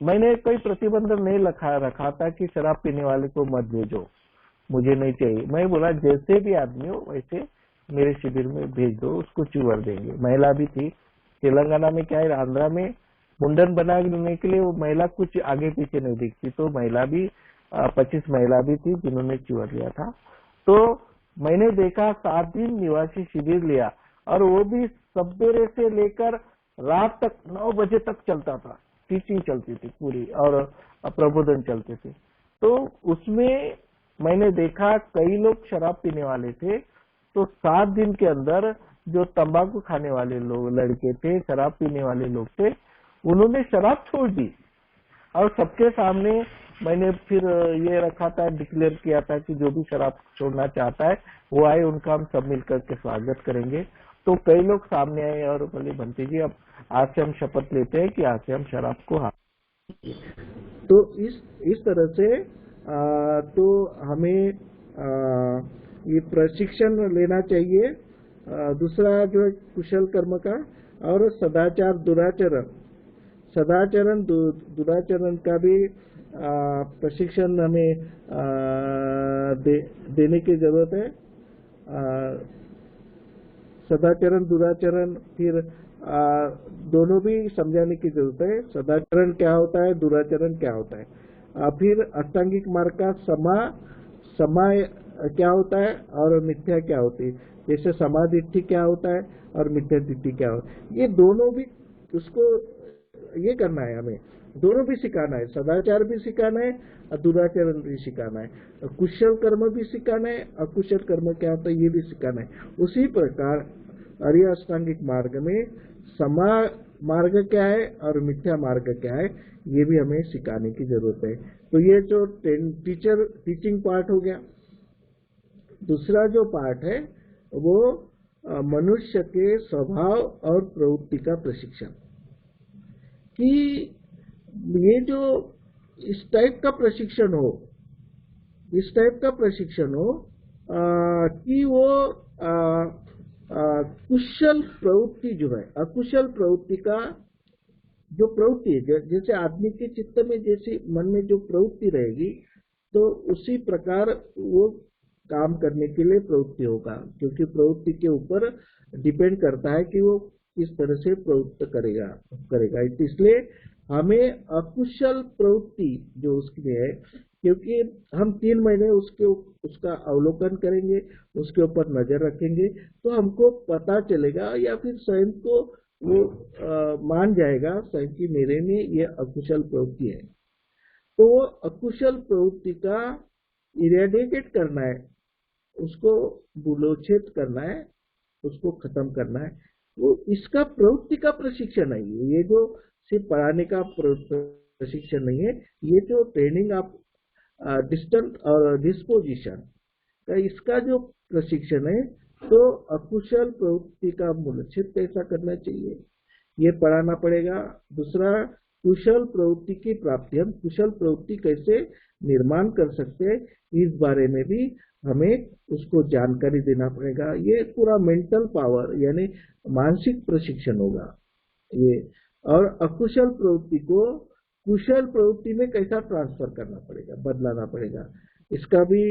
मैंने कोई प्रतिबंध नहीं रखा था कि शराब पीने वाले को मत भेजो, मुझे नहीं चाहिए। मैं बोला जैसे भी आदमी हो वैसे मेरे शिविर में भेज दो, उसको चूवर देंगे। महिला भी थी। तेलंगाना में क्या है, आंध्रा में मुंडन बनाने के लिए वो महिला कुछ आगे पीछे नहीं दिखती, तो महिला भी 25 महिला भी थी जिन्होंने चूवर लिया था। तो मैंने देखा 7 दिन निवासी शिविर लिया, और वो भी सवेरे से लेकर रात तक 9 बजे तक चलता था। टीचिंग चलती थी पूरी और प्रबोधन चलते थे। तो उसमें मैंने देखा कई लोग शराब पीने वाले थे। तो 7 दिन के अंदर जो तंबाकू खाने वाले लोग लड़के थे, शराब पीने वाले लोग थे, उन्होंने शराब छोड़ दी। और सबके सामने मैंने फिर ये रखा था, डिक्लेयर किया था कि जो भी शराब छोड़ना चाहता है वो आए, उनका हम सब मिलकर के स्वागत करेंगे। तो कई लोग सामने आए और बोले बंटी जी अब आज से हम शपथ लेते हैं कि आज से हम शराब को तो इस तरह से तो हमें ये प्रशिक्षण लेना चाहिए। दूसरा जो है कुशल कर्म का, और सदाचार दुराचरण दुराचरण का भी प्रशिक्षण हमें देने की जरूरत है। सदाचरण दुराचरण फिर दोनों भी समझाने की जरूरत है। सदाचरण क्या होता है, दुराचरण क्या होता है। फिर अष्टांगिक मार्ग का समय क्या होता है और मिथ्या क्या होती है। जैसे समाधिष्ठि क्या होता है और मिथ्या दिष्टि क्या होता है, ये दोनों भी उसको ये करना है, हमें दोनों भी सिखाना है। सदाचार भी सिखाना है और दुराचरण भी सिखाना है। कुशल कर्म भी सिखाना है, अकुशल कर्म क्या होता है ये भी सिखाना है। उसी प्रकार आर्य अष्टांगिक मार्ग में समा मार्ग क्या है और मिथ्या मार्ग क्या है, ये भी हमें सिखाने की जरूरत है। तो ये जो टीचिंग पार्ट हो गया। दूसरा जो पार्ट है वो मनुष्य के स्वभाव और प्रवृत्ति का प्रशिक्षण, कि ये जो इस टाइप का प्रशिक्षण हो कि वो कुशल प्रवृत्ति जो है, अकुशल प्रवृत्ति का जो प्रवृत्ति है, जैसे आदमी के चित्त में जैसे मन में जो प्रवृत्ति रहेगी तो उसी प्रकार वो काम करने के लिए प्रवृत्ति होगा, क्योंकि प्रवृत्ति के ऊपर डिपेंड करता है कि वो किस तरह से प्रवृत्त करेगा। इसलिए हमें अकुशल प्रवृत्ति जो उसकी है, क्योंकि हम 3 महीने उसका अवलोकन करेंगे, उसके ऊपर नजर रखेंगे, तो हमको पता चलेगा या फिर स्वयं को वो मान जाएगा स्वयं की मेरे में ये अकुशल प्रवृत्ति है। तो वो अकुशल प्रवृत्ति का इरेडिकेट करना है, उसको बुलोच्छेद करना है, उसको खत्म करना है। वो इसका प्रवृत्ति का प्रशिक्षण है। ये जो सिर्फ पढ़ाने का प्रशिक्षण नहीं है, ये जो ट्रेनिंग आप डिस्टेंट और डिस्पोजिशन का इसका जो प्रशिक्षण है, तो अकुशल प्रवृत्ति का मूलच्छेद कैसा करना चाहिए ये पढ़ाना पड़ेगा। दूसरा, कुशल प्रवृत्ति की प्राप्ति, हम कुशल प्रवृत्ति कैसे निर्माण कर सकते हैं इस बारे में भी हमें उसको जानकारी देना पड़ेगा। ये पूरा मेंटल पावर यानी मानसिक प्रशिक्षण होगा ये। और अकुशल प्रवृत्ति को कुशल प्रवृत्ति में कैसा ट्रांसफर करना पड़ेगा, बदलाना पड़ेगा, इसका भी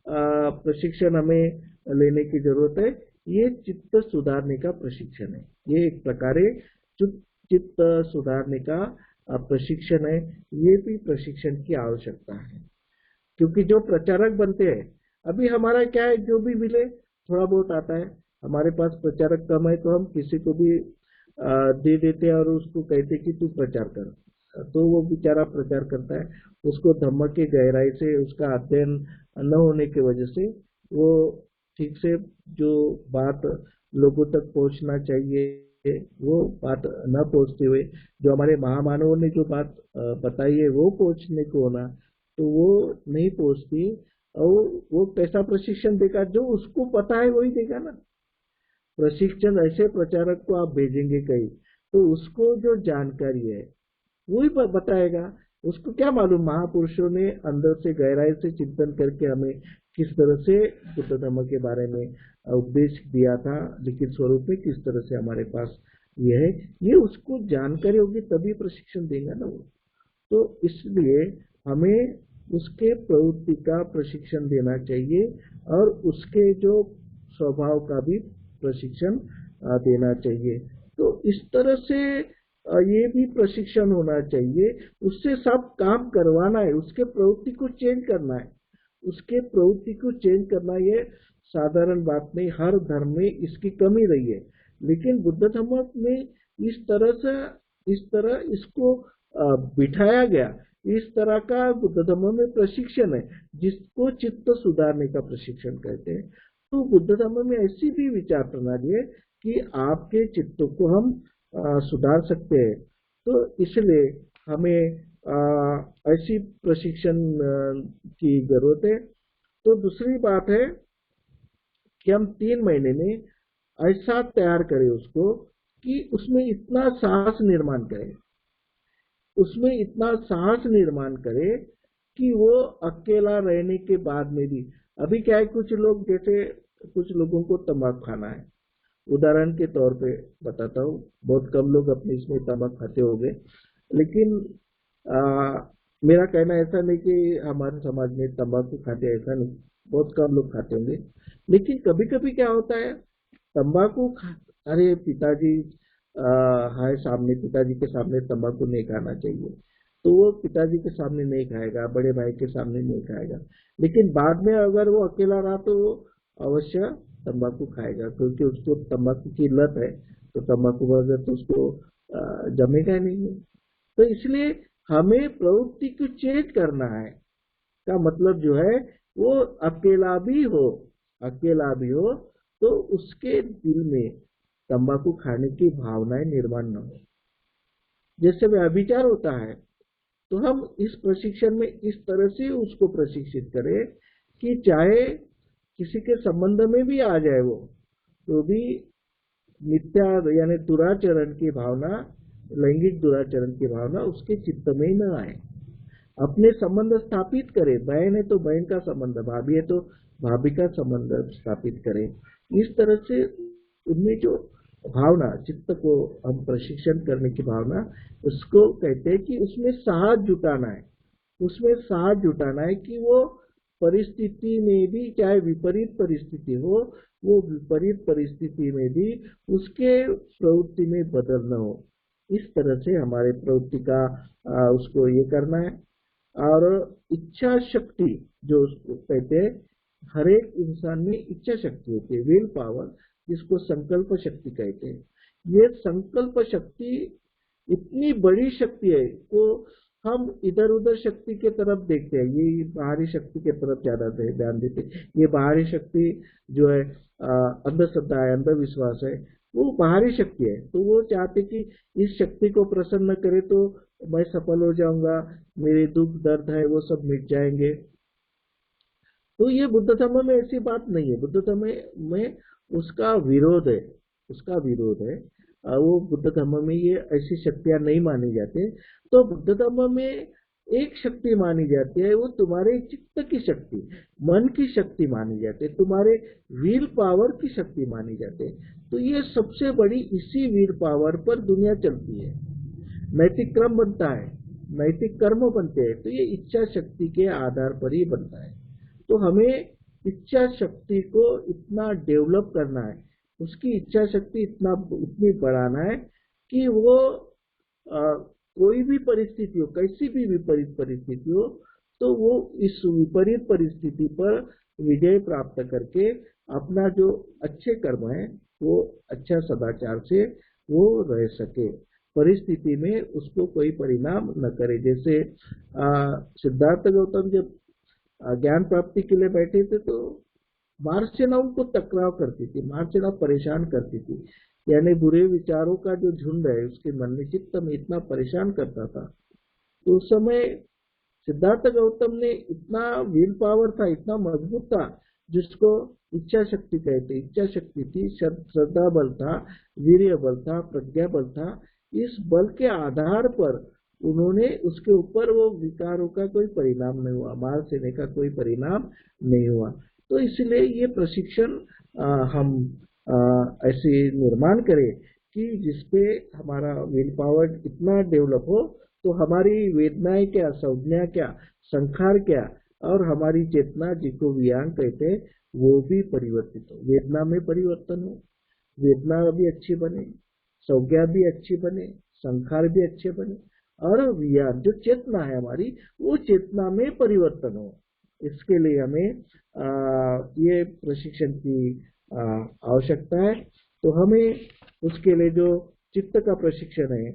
प्रशिक्षण हमें लेने की जरूरत है। ये चित्त सुधारने का प्रशिक्षण है, ये एक प्रकारे चित्त सुधारने का प्रशिक्षण है। ये भी प्रशिक्षण की आवश्यकता है, क्योंकि जो प्रचारक बनते हैं, अभी हमारा क्या है, जो भी मिले थोड़ा बहुत आता है, हमारे पास प्रचारक कम है तो हम किसी को भी दे देते हैं और उसको कहते कि तू प्रचार कर, तो वो बेचारा प्रचार करता है। उसको धम्म के गहराई से उसका अध्ययन न होने की वजह से वो ठीक से जो बात लोगों तक पहुंचना चाहिए वो बात न पहुंचते हुए, जो हमारे महामानवों ने जो बात बताई है वो पहुंचने को होना, तो वो नहीं पहुंचती। और वो कैसा प्रशिक्षण देगा, जो उसको पता है वही देगा ना प्रशिक्षण। ऐसे प्रचारक को आप भेजेंगे कहीं, तो उसको जो जानकारी है वही बताएगा। उसको क्या मालूम महापुरुषों ने अंदर से गहराई से चिंतन करके हमें किस तरह से बुद्ध धर्म के बारे में उपदेश दिया था, लिखित स्वरूप में किस तरह से हमारे पास ये है, ये उसको जानकारी होगी तभी प्रशिक्षण देगा ना वो। तो इसलिए हमें उसके प्रवृत्ति का प्रशिक्षण देना चाहिए और उसके जो स्वभाव का भी प्रशिक्षण देना चाहिए। तो इस तरह से ये भी प्रशिक्षण होना चाहिए। उससे सब काम करवाना है, उसके प्रवृत्ति को चेंज करना है, उसके प्रवृत्ति को चेंज करना ये साधारण बात नहीं। हर धर्म में इसकी कमी रही है, लेकिन बुद्ध धर्म में इस तरह इसको बिठाया गया। इस तरह का बुद्ध धर्म में प्रशिक्षण है जिसको चित्त सुधारने का प्रशिक्षण कहते हैं। तो बुद्ध धर्म में ऐसी भी विचार प्रणाली है कि आपके चित्त को हम सुधार सकते हैं। तो इसलिए हमें ऐसी प्रशिक्षण की जरूरत है। तो दूसरी बात है कि हम 3 महीने में ऐसा तैयार करें उसको कि उसमें इतना साहस निर्माण करें, उसमें इतना साहस निर्माण करे कि वो अकेला रहने के बाद में भी, अभी क्या है कुछ लोग, जैसे कुछ लोगों को तंबाकू खाना है, उदाहरण के तौर पे बताता हूँ, बहुत कम लोग अपने इसमें तंबाकू खाते होंगे, लेकिन मेरा कहना ऐसा नहीं कि हमारे समाज में तंबाकू खाते, ऐसा नहीं, बहुत कम लोग खाते होंगे। लेकिन कभी कभी क्या होता है, तंबाकू अरे पिताजी हाय सामने, पिताजी के सामने तंबाकू नहीं खाना चाहिए, तो वो पिताजी के सामने नहीं खाएगा, बड़े भाई के सामने नहीं खाएगा, लेकिन बाद में अगर वो अकेला रहा तो वो अवश्य तंबाकू खाएगा, क्योंकि उसको तंबाकू की लत है। तो तंबाकू वगैरह तो उसको जमेगा नहीं। तो इसलिए हमें प्रवृत्ति को चेंज करना है, का मतलब जो है वो अकेला भी हो तो उसके दिल में तंबाकू खाने की भावनाएं निर्माण न हो। जैसे व्यभिचार होता है, तो हम इस प्रशिक्षण में इस तरह से उसको प्रशिक्षित करें कि चाहे किसी के संबंध में भी आ जाए वो, तो भी मिथ्या यानी दुराचरण की भावना, लैंगिक दुराचरण की भावना उसके चित्त में ही न आए। अपने संबंध स्थापित करे, बहन है तो बहन का संबंध, भाभी है तो भाभी का संबंध स्थापित करें। इस तरह से उनमें जो भावना, चित्त को हम प्रशिक्षण करने की भावना, उसको कहते हैं कि उसमें साहस जुटाना है, उसमें साहस जुटाना है कि वो परिस्थिति में भी, चाहे विपरीत परिस्थिति हो, वो विपरीत परिस्थिति में भी उसके प्रवृत्ति में बदल न हो। इस तरह से हमारे प्रवृत्ति का उसको ये करना है। और इच्छा शक्ति जो उसको कहते हैं, हर एक इंसान में इच्छा शक्ति होती है, विल पावर, जिसको संकल्प शक्ति कहते हैं। ये संकल्प शक्ति इतनी बड़ी शक्ति है को हम इधर उधर शक्ति के तरफ देखते हैं, ये बाहरी शक्ति के तरफ ज्यादा ध्यान देते हैं। ये बाहरी शक्ति जो है अंधश्रद्धा है, अंधविश्वास है, वो बाहरी शक्ति है। तो वो चाहते कि इस शक्ति को प्रसन्न करे तो मैं सफल हो जाऊंगा, मेरे दुख दर्द है वो सब मिट जाएंगे। तो ये बुद्ध धर्म में ऐसी बात नहीं है। बुद्ध धर्म में उसका विरोध है, उसका विरोध है। वो बुद्ध धर्म में ये ऐसी शक्तियां नहीं मानी जाती। तो बुद्ध धर्म में एक शक्ति मानी जाती है, वो तुम्हारे चित्त की शक्ति, मन की शक्ति मानी जाती है, तुम्हारे विल पावर की शक्ति मानी जाती है। तो ये सबसे बड़ी, इसी विल पावर पर दुनिया चलती है, नैतिक क्रम बनता है, नैतिक कर्म बनते हैं। तो ये इच्छा शक्ति के आधार पर ही बनता है। तो हमें इच्छा शक्ति को इतना डेवलप करना है, उसकी इच्छा शक्ति इतनी बढ़ाना है कि वो कोई भी परिस्थिति हो, कैसी भी विपरीत परिस्थिति हो, तो वो इस विपरीत परिस्थिति पर विजय प्राप्त करके अपना जो अच्छे कर्म है वो अच्छा सदाचार से वो रह सके, परिस्थिति में उसको कोई परिणाम न करे। जैसे सिद्धार्थ गौतम जब ज्ञान प्राप्ति के लिए बैठे थे तो मार्सेना उनको टकराव करती थी, मार्सेना परेशान करती थी, यानी बुरे विचारों का जो झुंड है उसके मन में, चित्त में इतना परेशान करता था। तो उस समय सिद्धार्थ गौतम ने इतना विल पावर था, इतना मजबूत था, जिसको इच्छा शक्ति कहते। इच्छा शक्ति थी, श्रद्धा बल था, वीर्य बल था, प्रज्ञा बल था। इस बल के आधार पर उन्होंने, उसके ऊपर वो विकारों का कोई परिणाम नहीं हुआ, मार सेने का कोई परिणाम नहीं हुआ। तो इसलिए ये प्रशिक्षण हम ऐसे निर्माण करें कि जिसपे हमारा विल पावर इतना डेवलप हो, तो हमारी वेदनाएं क्या, संज्ञा क्या, संखार क्या, और हमारी चेतना जिसको वियांग कहते हैं वो भी परिवर्तित हो, वेदना में परिवर्तन हो, वेदना भी अच्छी बने, संज्ञा भी अच्छी बने, संखार भी अच्छे बने, और वियांग जो चेतना है हमारी वो चेतना में परिवर्तन हो। इसके लिए हमें ये प्रशिक्षण की आवश्यकता है। तो हमें उसके लिए जो चित्त का प्रशिक्षण है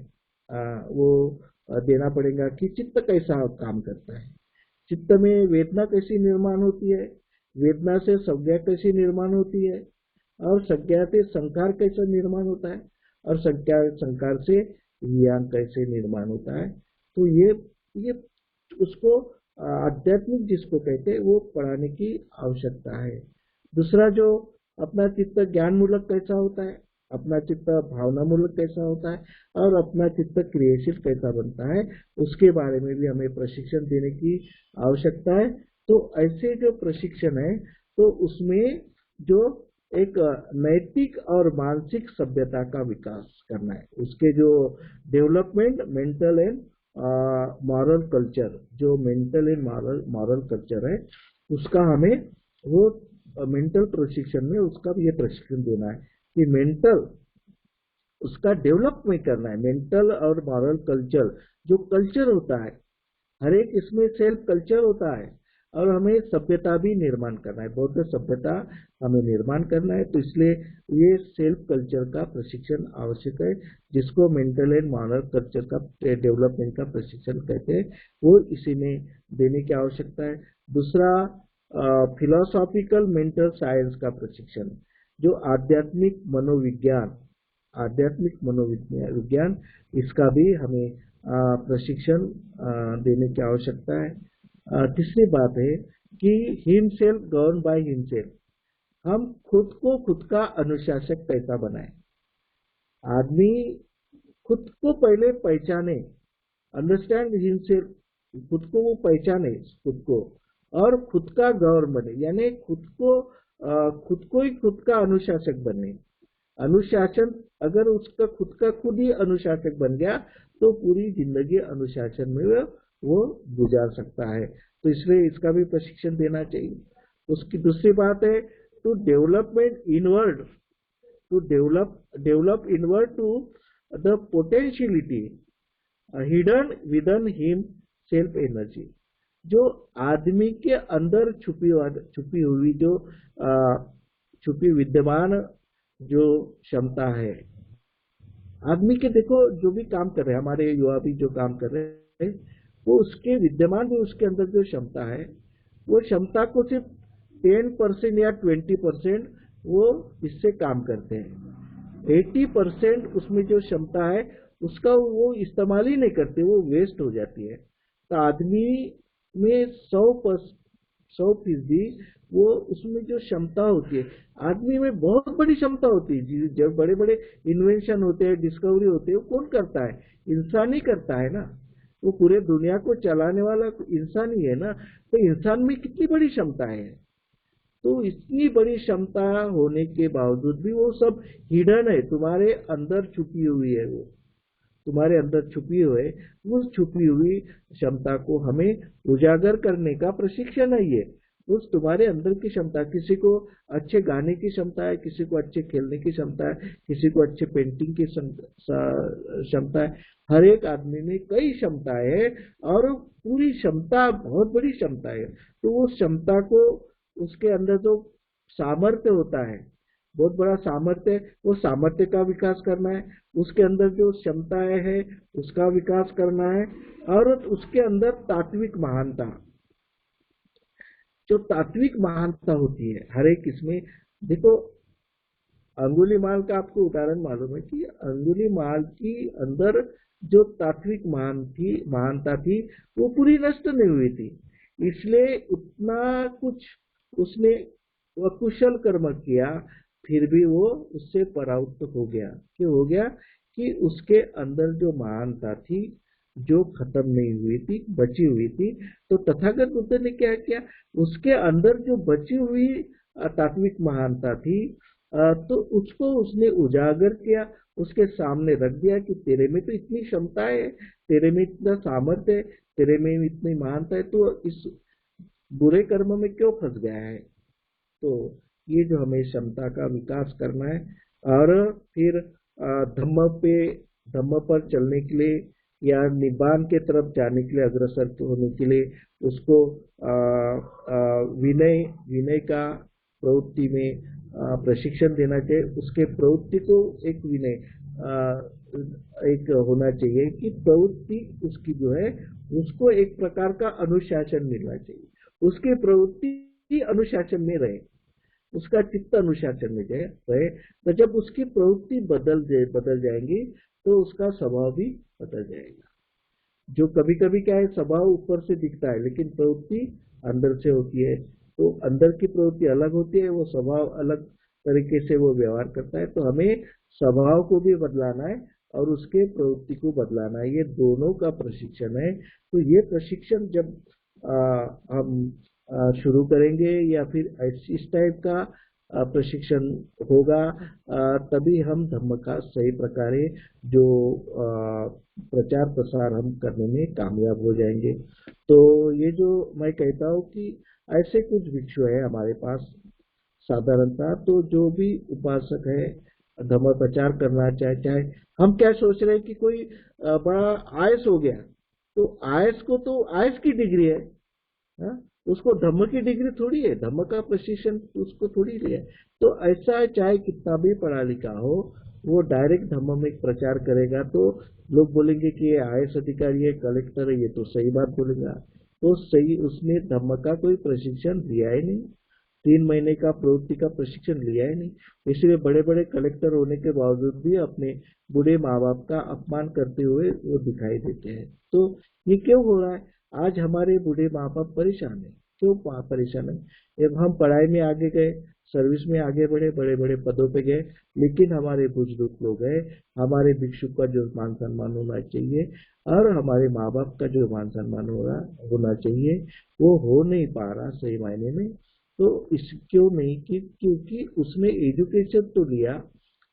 वो देना पड़ेगा कि चित्त कैसा काम करता है, चित्त में वेदना कैसी निर्माण होती है, वेदना से संज्ञा कैसी निर्माण होती है, और संज्ञा से संकार कैसा निर्माण होता है, और संकार से वियांग कैसे निर्माण होता है। तो ये उसको आध्यात्मिक जिसको कहते हैं वो पढ़ाने की आवश्यकता है। दूसरा जो अपना चित्त ज्ञान मूलक कैसा होता है, अपना चित्त भावना मूलक कैसा होता है, और अपना चित्त क्रियाशील कैसा बनता है, उसके बारे में भी हमें प्रशिक्षण देने की आवश्यकता है। तो ऐसे जो प्रशिक्षण है तो उसमें जो एक नैतिक और मानसिक सभ्यता का विकास करना है, उसके जो development mental and moral culture, जो मेंटल एंड मॉरल कल्चर है उसका हमें वो मेंटल प्रशिक्षण में उसका भी ये प्रशिक्षण देना है कि मेंटल उसका डेवलपमेंट करना है। मेंटल और मॉरल कल्चर जो कल्चर होता है हर एक इसमें सेल्फ कल्चर होता है, और हमें सभ्यता भी निर्माण करना है, बौद्ध सभ्यता हमें निर्माण करना है। तो इसलिए ये सेल्फ कल्चर का प्रशिक्षण आवश्यक है, जिसको मेंटल एंड मॉरल कल्चर का डेवलपमेंट का प्रशिक्षण कहते हैं, वो इसी में देने की आवश्यकता है। दूसरा फिलोसॉफिकल मेंटल साइंस का प्रशिक्षण, जो आध्यात्मिक मनोविज्ञान इसका भी हमें प्रशिक्षण देने की आवश्यकता है। तीसरी बात है कि हिमसेल्फ गवर्न बाय हिमसेल्फ, हम खुद का अनुशासक कैसा बनाए। आदमी खुद को पहले पहचाने, अंडरस्टैंड हिमसेल्फ, खुद को वो पहचाने खुद को, और खुद का गवर्न बने, यानी खुद को ही खुद का अनुशासक बने। अनुशासन अगर उसका खुद ही अनुशासक बन गया तो पूरी जिंदगी अनुशासन में वो गुजार सकता है। तो इसलिए इसका भी प्रशिक्षण देना चाहिए। उसकी दूसरी बात है to develop inward to the potentiality hidden within himself energy, जो आदमी के अंदर छुपी हुई जो छुपी विद्यमान जो क्षमता है। आदमी के देखो जो भी काम कर रहे हैं, हमारे युवा भी जो काम कर रहे हैं, वो उसके विद्यमान जो उसके अंदर जो क्षमता है, वो क्षमता को सिर्फ 10% या 20% वो इससे काम करते हैं। 80% उसमें जो क्षमता है उसका वो इस्तेमाल ही नहीं करते, वो वेस्ट हो जाती है। तो आदमी में 100% वो उसमें जो क्षमता होती है, आदमी में बहुत बड़ी क्षमता होती है। जब बड़े बड़े इन्वेंशन होते हैं, डिस्कवरी होते हैं, वो कौन करता है? इंसान ही करता है ना। वो पूरे दुनिया को चलाने वाला इंसान ही है ना। तो इंसान में कितनी बड़ी क्षमता है। तो इतनी बड़ी क्षमता होने के बावजूद भी वो सब हिडन है, तुम्हारे अंदर छुपी हुई है। वो तुम्हारे अंदर छुपी हुई, उस छुपी हुई क्षमता को हमें उजागर करने का प्रशिक्षण है ये। उस तुम्हारे अंदर की क्षमता, किसी को अच्छे गाने की क्षमता है, किसी को अच्छे खेलने की क्षमता है, किसी को अच्छे पेंटिंग की क्षमता है। हर एक आदमी में कई क्षमताएं है, और पूरी क्षमता बहुत बड़ी क्षमता है। तो उस क्षमता को, उसके अंदर जो सामर्थ्य होता है, बहुत बड़ा सामर्थ्य है, वो सामर्थ्य का विकास करना है। उसके अंदर जो क्षमताएं है उसका विकास करना है। और उसके अंदर तात्विक महानता, जो तात्विक महानता होती है हर एक इसमें। देखो अंगुलीमाल का आपको उदाहरण मालूम है कि अंगुलीमाल की अंदर जो तात्विक महानता थी वो पूरी नष्ट नहीं हुई थी। इसलिए उतना कुछ उसने अकुशल कर्म किया, फिर भी वो उससे परावृत्त हो गया। क्यों हो गया? कि उसके अंदर जो महानता थी जो खत्म नहीं हुई थी, बची हुई थी। तो तथागत बुद्ध ने क्या किया? उसके अंदर जो बची हुई तात्विक महानता थी तो उसको उसने उजागर किया, उसके सामने रख दिया कि तेरे में तो इतनी क्षमता है, तेरे में इतना सामर्थ्य है, तेरे में इतनी महानता है। तो बुरे कर्म में क्यों फंस गया है। तो ये जो हमें क्षमता का विकास करना है, और फिर धम्म पर चलने के लिए या निब्बान के तरफ जाने के लिए, अग्रसर होने के लिए उसको विनय विनय का प्रवृत्ति में प्रशिक्षण देना चाहिए। उसके प्रवृत्ति को एक विनय एक होना चाहिए कि प्रवृत्ति उसकी जो है उसको एक प्रकार का अनुशासन मिलना चाहिए, उसकी प्रवृत्ति अनुशासन में रहे, उसका चित्त अनुशासन में रहे। तो जब उसकी प्रवृत्ति बदल जाएंगी तो उसका स्वभाव भी बदल जाएगा। जो कभी कभी क्या है, स्वभाव ऊपर से दिखता है लेकिन प्रवृत्ति अंदर से होती है। तो अंदर की प्रवृत्ति अलग होती है, वो स्वभाव अलग तरीके से वो व्यवहार करता है। तो हमें स्वभाव को भी बदलाना है और उसके प्रवृत्ति को बदलाना है, ये दोनों का प्रशिक्षण है। तो ये प्रशिक्षण जब हम शुरू करेंगे या फिर इस टाइप का प्रशिक्षण होगा, तभी हम धम्म का सही प्रकार जो प्रचार प्रसार हम करने में कामयाब हो जाएंगे। तो ये जो मैं कहता हूँ कि ऐसे कुछ भिक्षु है हमारे पास साधारणतः, तो जो भी उपासक है धम्म प्रचार करना चाहे हम क्या सोच रहे हैं कि कोई बड़ा आयस हो गया, तो आयस को तो आयस की डिग्री है, उसको धम्म की डिग्री थोड़ी है, धम्म का प्रशिक्षण उसको थोड़ी लिया है। तो ऐसा है, चाहे कितना भी पढ़ा लिखा हो, वो डायरेक्ट धम्म में प्रचार करेगा तो लोग बोलेंगे कि ये आईएएस अधिकारी है, कलेक्टर है, ये तो सही बात बोलेगा। तो सही, उसने धम्म का कोई प्रशिक्षण लिया ही नहीं, 3 महीने का प्रवृत्ति का प्रशिक्षण लिया ही नहीं। इसलिए बड़े बड़े कलेक्टर होने के बावजूद भी अपने बूढ़े माँ बाप का अपमान करते हुए वो दिखाई देते हैं। तो ये क्यों हो रहा है? आज हमारे बूढ़े माँ बाप परेशान है। क्यों परेशान है? जब हम पढ़ाई में आगे गए, सर्विस में आगे बढ़े, बड़े बड़े पदों पे गए, लेकिन हमारे बुजुर्ग लोग हैं, हमारे भिक्षु का जो मान सम्मान होना चाहिए और हमारे माँ बाप का जो मान सम्मान होना चाहिए, वो हो नहीं पा रहा सही मायने में। तो इस क्यों नहीं कि क्योंकि उसने एजुकेशन तो लिया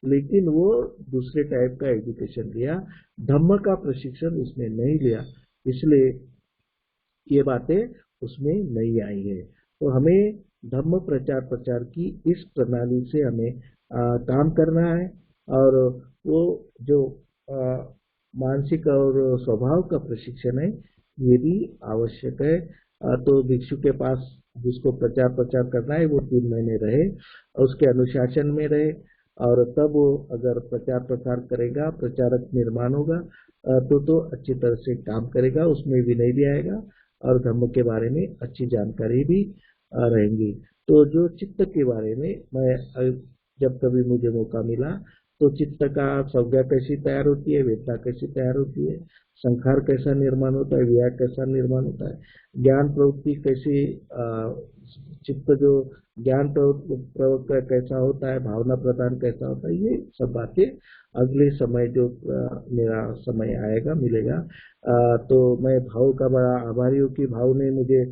लेकिन वो दूसरे टाइप का एजुकेशन लिया, धम्म का प्रशिक्षण उसने नहीं लिया, इसलिए ये बातें उसमें नहीं आई है। तो हमें धम्म प्रचार की इस प्रणाली से हमें काम करना है, और वो जो मानसिक और स्वभाव का प्रशिक्षण है ये भी आवश्यक है। तो भिक्षु के पास जिसको प्रचार करना है वो 3 महीने रहे, उसके अनुशासन में रहे, और तब वो अगर प्रचार प्रसार करेगा, प्रचारक निर्माण होगा, तो अच्छी तरह से काम करेगा, उसमें विनय भी आएगा और धम्म के बारे में अच्छी जानकारी भी रहेंगी। तो जो चित्त के बारे में मैं जब कभी मुझे मौका मिला तो चित्त का संज्ञा कैसी तैयार होती है, वेदना कैसी तैयार होती है, संखार कैसा निर्माण होता है, विराग कैसा निर्माण होता है, ज्ञान प्रवृत्ति कैसी, चित्त जो ज्ञान प्रवृत्ति कैसा होता है, भावना प्रदान कैसा होता है, ये सब बातें अगले समय जो मेरा समय आएगा मिलेगा। तो मैं भाव का बड़ा आभारी हूँ कि भाव ने मुझे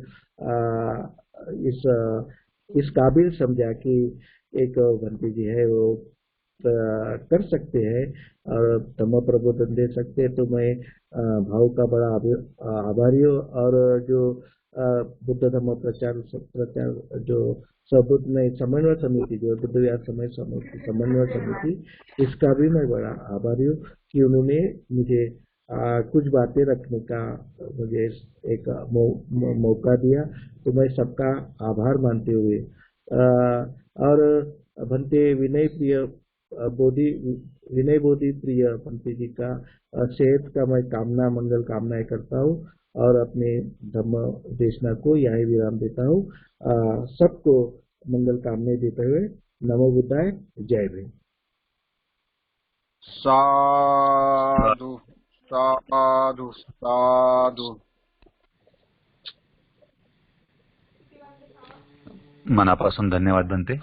इस काबिल समझा कि एक भंती जी है वो कर सकते हैं और धम्म प्रबोधन दे सकते हैं। तो मैं भाव का बड़ा आभारी हूँ। और जो बुद्ध धम्म प्रचार जो सबूत में समन्वय समिति, जो बुद्ध विहार समन्वय समिति, इसका भी मैं बड़ा आभारी हूँ कि उन्होंने मुझे कुछ बातें रखने का मुझे एक मौका दिया। तो मैं सबका आभार मानते हुए और भंते विनय बोधि प्रिय भंते जी का सेहत का मैं मंगल कामनाएं करता हूँ और अपने धम्म देशना को यही विराम देता हूँ। सबको मंगल कामनाएं देते हुए नमो बुद्धाय, जय भीम। साधु साधु साधु। मनापासून धन्यवाद बनते।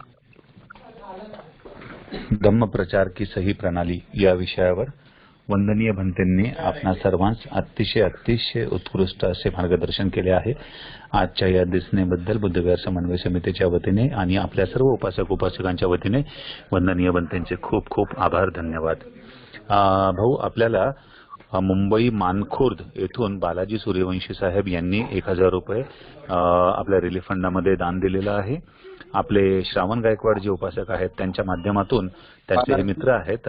धम्म प्रचार की सही प्रणाली या विषयावर वंदनीय भंतेंनी आपणा सर्वांस अतिशय उत्कृष्ट असे मार्गदर्शन केले आहे। आजच्या या दिसनेबद्दल बुद्ध विहार समन्वय समितीच्या वतीने आणि आपल्या सर्व उपासक उपासकांच्या वतीने वंदनीय भंतेंचे खूप खूप आभार, धन्यवाद। भाऊ, आपल्याला मुंबई मानखुर्द येथून बालाजी सूर्यवंशी साहेब यांनी 1000 रुपये आपल्या रिलीफ फंडामध्ये दान दिलेलं आहे. आपले श्रावण गायकवाड जे उपासक आहेत त्यांच्या माध्यमातून त्यांचे हे मित्र आहेत,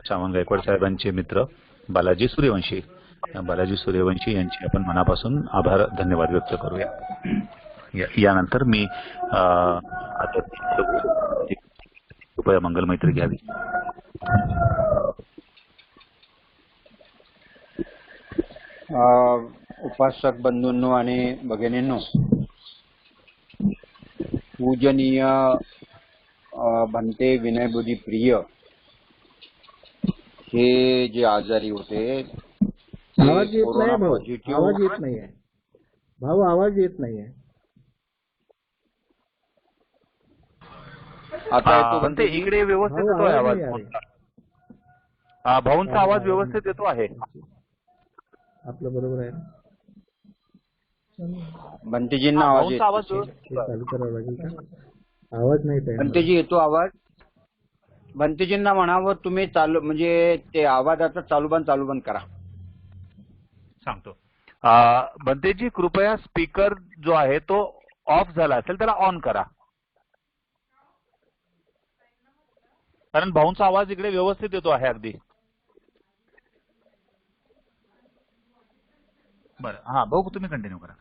श्रावण गायकवाड साहेबांचे मित्र बालाजी सूर्यवंशी यांचे आपण मनापासून आभार धन्यवाद व्यक्त करूया. यानंतर मी कृपया मंगलमैत्री घ्यावी. उपासक बंधूंनो आणि भगिनींनो, पूजनीय भंते विनयबुधी प्रिय हे जे आजारी होते, आवाज येत नाही भाऊ, आवाज येत नाहीये भाऊ, आवाज येत नाहीये. आता येतो भंते, इकडे व्यवस्थित येतोय आवाज. भाऊंचा आवाज व्यवस्थित येतो आहे. आपलं बरोबर आहे. भंतेजींना आवाज चालू करावं लागेल का? आवाज नाही. भंतेजी येतो आवाज. भंतेजींना म्हणावं तुम्ही चालू, म्हणजे ते आवाजाचा चालू बंद करा. सांगतो. भंतेजी कृपया स्पीकर जो आहे तो ऑफ झाला असेल त्याला ऑन करा, कारण भाऊंचा आवाज इकडे व्यवस्थित येतो आहे अगदी. बरं, हा भाऊ तुम्ही कंटिन्यू करा.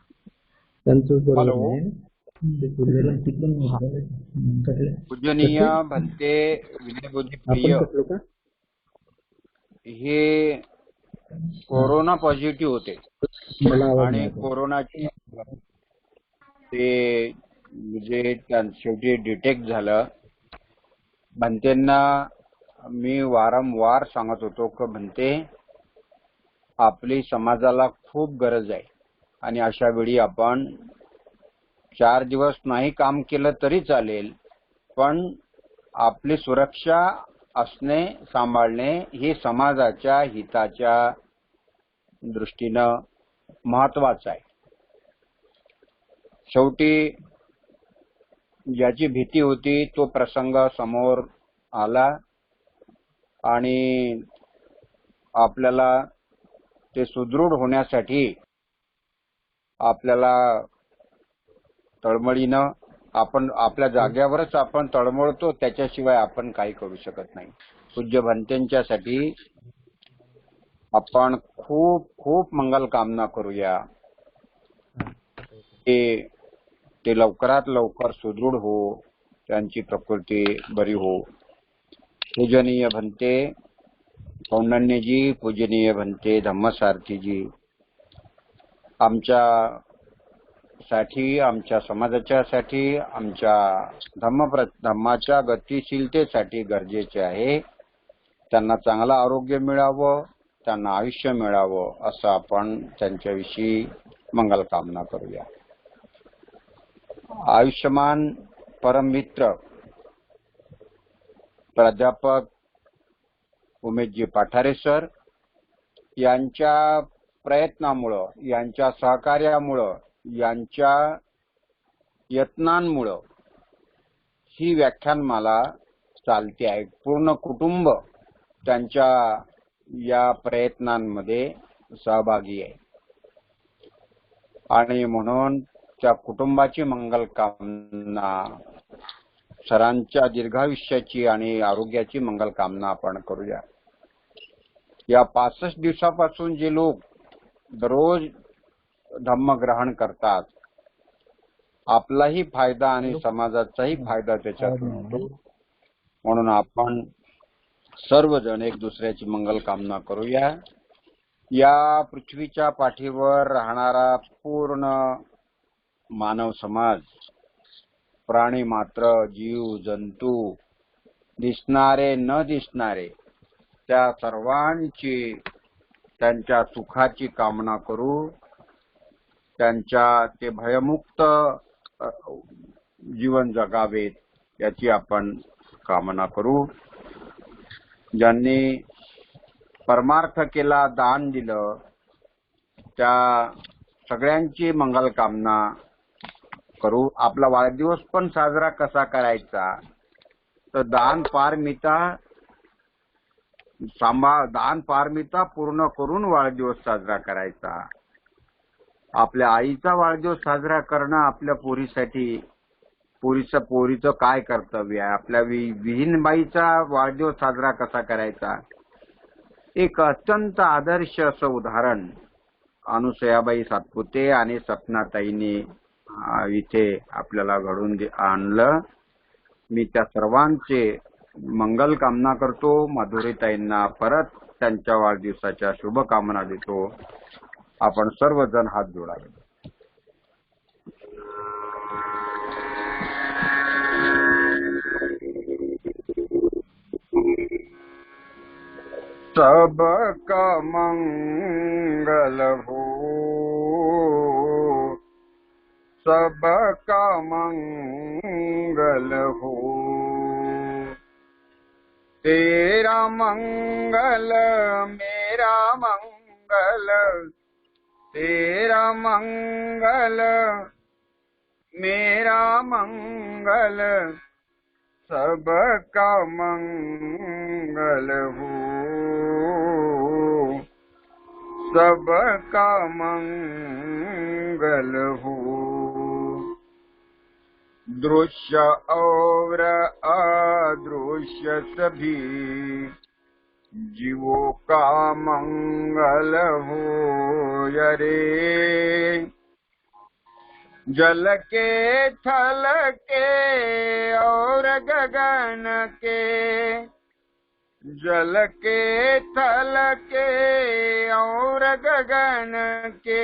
पूजनीय भंते विनयबुधी प्रिय हे कोरोना पॉझिटिव्ह होते आणि कोरोनाची ते म्हणजे शेवटी डिटेक्ट झालं. भंतेंना मी वारंवार सांगत होतो की भंते, आपली समाजाला खूप गरज आहे आणि अशा वेळी आपण 4 दिवस नाही काम केलं तरी चालेल, पण आपली सुरक्षा असणे, सांभाळणे हे समाजाच्या हिताच्या दृष्टीनं महत्वाचं आहे. शेवटी ज्याची भीती होती तो प्रसंग समोर आला आणि आपल्याला ते सुदृढ होण्यासाठी आपल्याला तळमळीनं आपण आपल्या जाग्यावरच आपण तळमळतो, त्याच्याशिवाय आपण काही करू शकत नाही. पूज्य भंतेंच्यासाठी आपण खूप खूप मंगल कामना करूया. ते लवकरात लवकर सुदृढ हो, त्यांची प्रकृती बरी हो. पूजनीय भंते कौंडण्यजी, पूजनीय भंते धम्मसारथीजी, आमच्यासाठी, आमच्या समाजाच्यासाठी, आमच्या धम्माच्या गतिशीलतेसाठी गरजेचे आहे. त्यांना चांगलं आरोग्य मिळावं, त्यांना आयुष्य मिळावं असं आपण त्यांच्याविषयी मंगल कामना करूया. आयुष्यमान परममित्र प्राध्यापक उमेशजी पाठारे सर यांच्या प्रयत्नामुळं, यांच्या सहकार्यामुळं, यांच्या यत्नांमुळं ही व्याख्यानमाला चालते आहे. पूर्ण कुटुंब त्यांच्या या प्रयत्नांमध्ये सहभागी आहे आणि म्हणून त्या कुटुंबाची मंगल कामना, सरांच्या दीर्घायुष्याची आणि आरोग्याची मंगल कामना आपण करूया. या 65 दिवसापासून जे लोक दररोज धम्म ग्रहण करतात, आपलाही फायदा आणि समाजाचाही फायदा त्याच्यातून होतो. म्हणून आपण सर्वजण एक दुसऱ्याची मंगल कामना करूया. या पृथ्वीच्या पाठीवर राहणारा पूर्ण मानव समाज, प्राणी मात्र, जीव जंतू, दिसणारे न दिसणारे, त्या सर्वांची त्यांच्या सुखाची कामना करू. त्यांच्या ते भयमुक्त जीवन जगावेत याची आपण कामना करू. ज्यांनी परमार्थ केला, दान दिलं, त्या सगळ्यांची मंगल कामना करू. आपला वाढदिवस पण साजरा कसा करायचा, तर दान पारमिता दान पारमिता पूर्ण करून वाढदिवस साजरा करायचा. आपल्या आईचा वाढदिवस साजरा करणं आपल्या पोरीसाठी पोरीचं काय कर्तव्य आहे, आपल्या विहीनबाईचा वाढदिवस साजरा कसा करायचा. एक अत्यंत आदर्श असं उदाहरण अनुसयाबाई सातपुते आणि सपनाताईंनी इथे आपल्याला घडून आणलं. मी त्या सर्वांचे मंगल कामना करतो. माधुरीताईंना परत त्यांच्या वाढदिवसाच्या शुभकामना देतो. आपण सर्वजण हात जोडावे. सबका मंगल हो, सबका मंगल हो. तेरा मंगल मेरा मंगल, तेरा मंगल मेरा मंगल, सबका मंगल हो, सबका मंगल हो. दृश्य और अदृश्य सभी जीवों का मंगल हो रे. जल के थल के और गगन के, जल के थल के और गगन के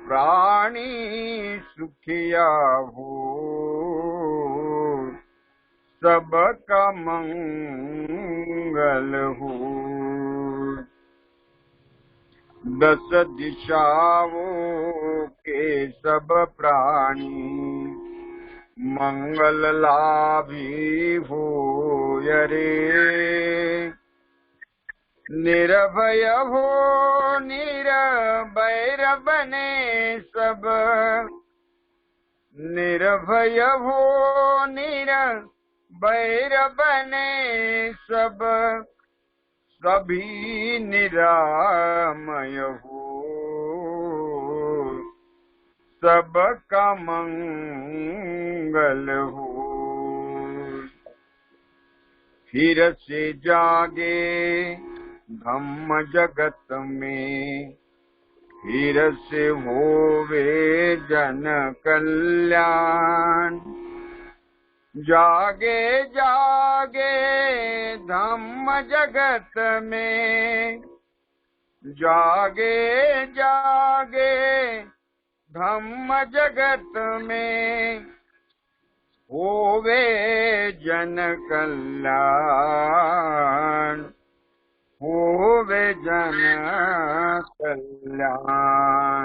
प्राणी सुखिया हो, सबका मंगल हो. दस दिशाओं के सब प्राणी मंगल लाभी हो रे. निर्भय हो निर्भय बने सब, निर्भय हो निर्भय बने सब, सभी निरामय हो, सबका मंगल हो. फिर से जागे धम्म जगत में, फिर से होवे जन कल्याण. जागे जागे धम्म जगत में, जागे जागे धम्म जगत में, होवे जन कल्याण, होवे जन कल्याण.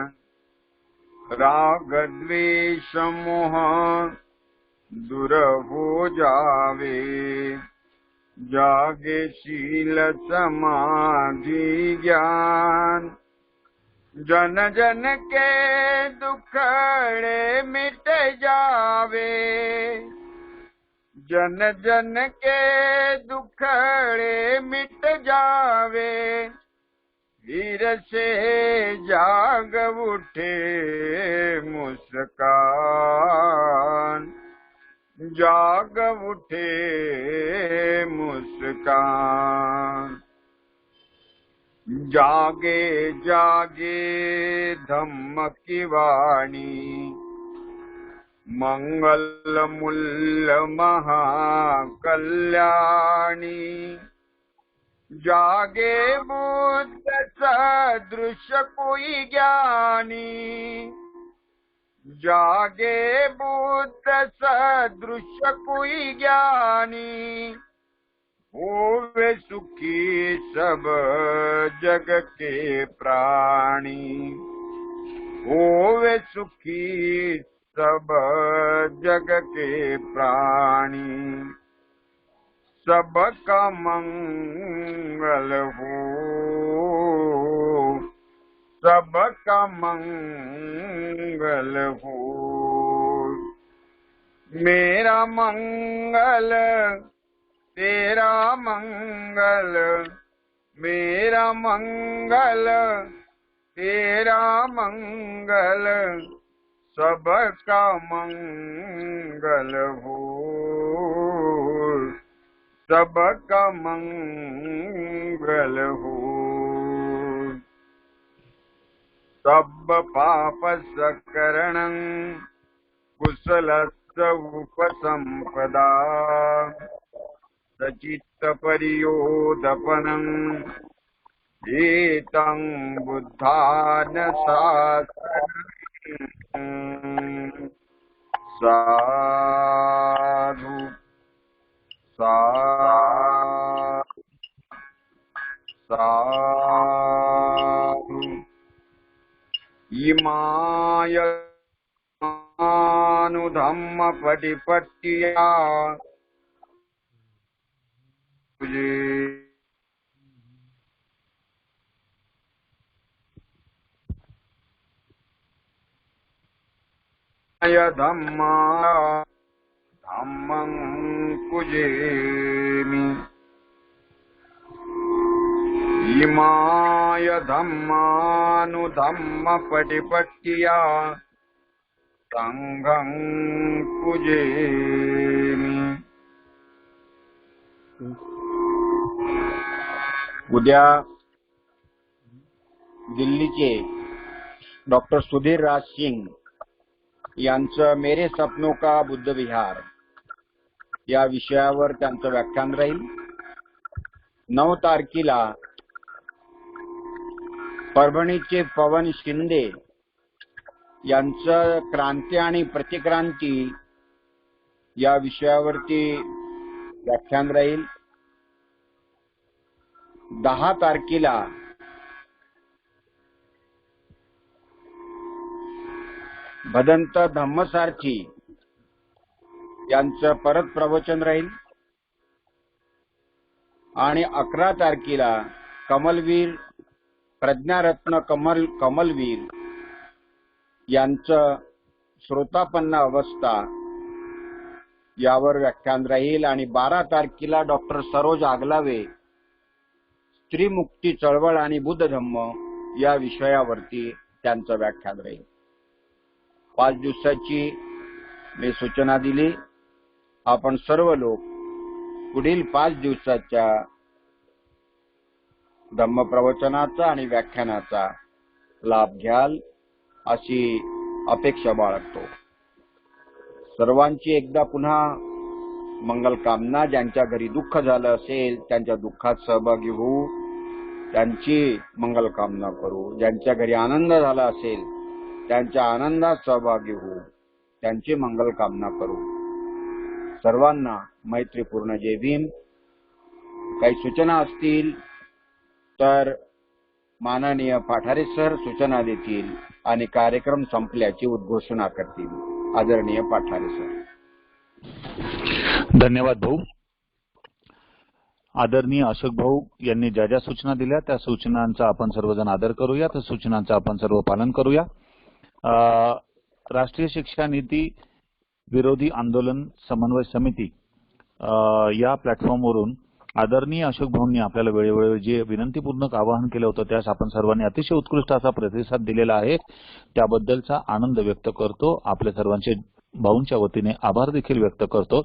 राग द्वेष मोह दूर हो जावे, जागे शील समाधि ज्ञान. जन जन के दुखड़े मिट जावे, जन जन के दुखड़े मिट जावे. फिर से जाग उठे मुस्कान, जाग उठे मुस्कान. जागे जागे धम्म की वाणी, मंगल मूल्य महाकल्याणी. जागे बुद्ध सदृश कोई ज्ञानी, जागे बुद्ध सदृश कोई ज्ञानी. होवे सुखी सब जग के प्राणी, होवे सुखी सब जग के प्राणी. सबका मंगल हो, सबका मंगल हो. मेरा मंगल तेरा मंगल मेरा मंगल, तेरा मंगल सबका मंगल हो, सबका मंगल हो। सब पाप सकरणं कुशलस्य उपसंपदा, सचित्त परियोदपनं एतं बुद्धान शासनं। साधु साधु साधु। इमाय धम्म पटिपट्टिया धम्मा धम्मं पूजेमि। इमाय धम्मानुधम्म पटिपट्टिया संघं पूजेमि। उद्या दिल्लीचे डॉक्टर सुधीर राज सिंग यांचं मेरे सपनों का बुद्ध विहार या विषयावर त्यांचं व्याख्यान राहील। 9 तारखेला परभणीचे पवन शिंदे यांचं क्रांती आणि प्रतिक्रांती या विषयावरती व्याख्यान राहील। 10 तारखेला भदंत धम्मसारथी यांचं परत प्रवचन राहील आणि 11 तारखेला कमलवीर प्रज्ञारत्न कमलवीर यांचं श्रोतापन्न अवस्था यावर व्याख्यान राहील आणि 12 तारखेला डॉक्टर सरोज आगलावे स्त्रीमुक्ती चळवळ आणि बुद्ध धम्म या विषयावरती त्यांचं व्याख्यान राहील। 5 दिवसाची मी सूचना दिली। आपण सर्व लोक पुढील 5 दिवसाच्या धम्म प्रवचनाचा आणि व्याख्यानाचा लाभ घ्याल अशी अपेक्षा बाळगतो। सर्वांची एकदा पुन्हा मंगल कामना। ज्यांच्या घरी दुःख झालं असेल त्यांच्या दुःखात सहभागी होऊ, त्यांची मंगल कामना करू। ज्यांच्या घरी आनंद झाला असेल त्यांच्या आनंदात सहभागी होऊ, त्यांची मंगल कामना करू। सर्वांना मैत्रीपूर्ण जय भीम। काही सूचना असतील तर माननीय पाठारे सर सूचना देतील आणि कार्यक्रम संपल्याची उद्घोषणा करतील। आदरणीय पाठारे सर। धन्यवाद भाऊ। आदरणीय अशोक भाऊ यांनी ज्या ज्या सूचना दिल्या त्या सूचनांचा आपण सर्वजण आदर करूया, त्या सूचनांचं आपण सर्व पालन करूया। राष्ट्रीय शिक्षा नीती विरोधी आंदोलन समन्वय समिती या प्लॅटफॉर्मवरून आदरणीय अशोक भाऊंनी आपल्याला वेळोवेळी जे विनंतीपूर्वक आवाहन केलं होतं त्यास आपण सर्वांनी अतिशय उत्कृष्ट असा प्रतिसाद दिलेला आहे, त्याबद्दलचा आनंद व्यक्त करतो। आपल्या सर्वांचे भाऊंच्या वतीने आभार देखील व्यक्त करतो।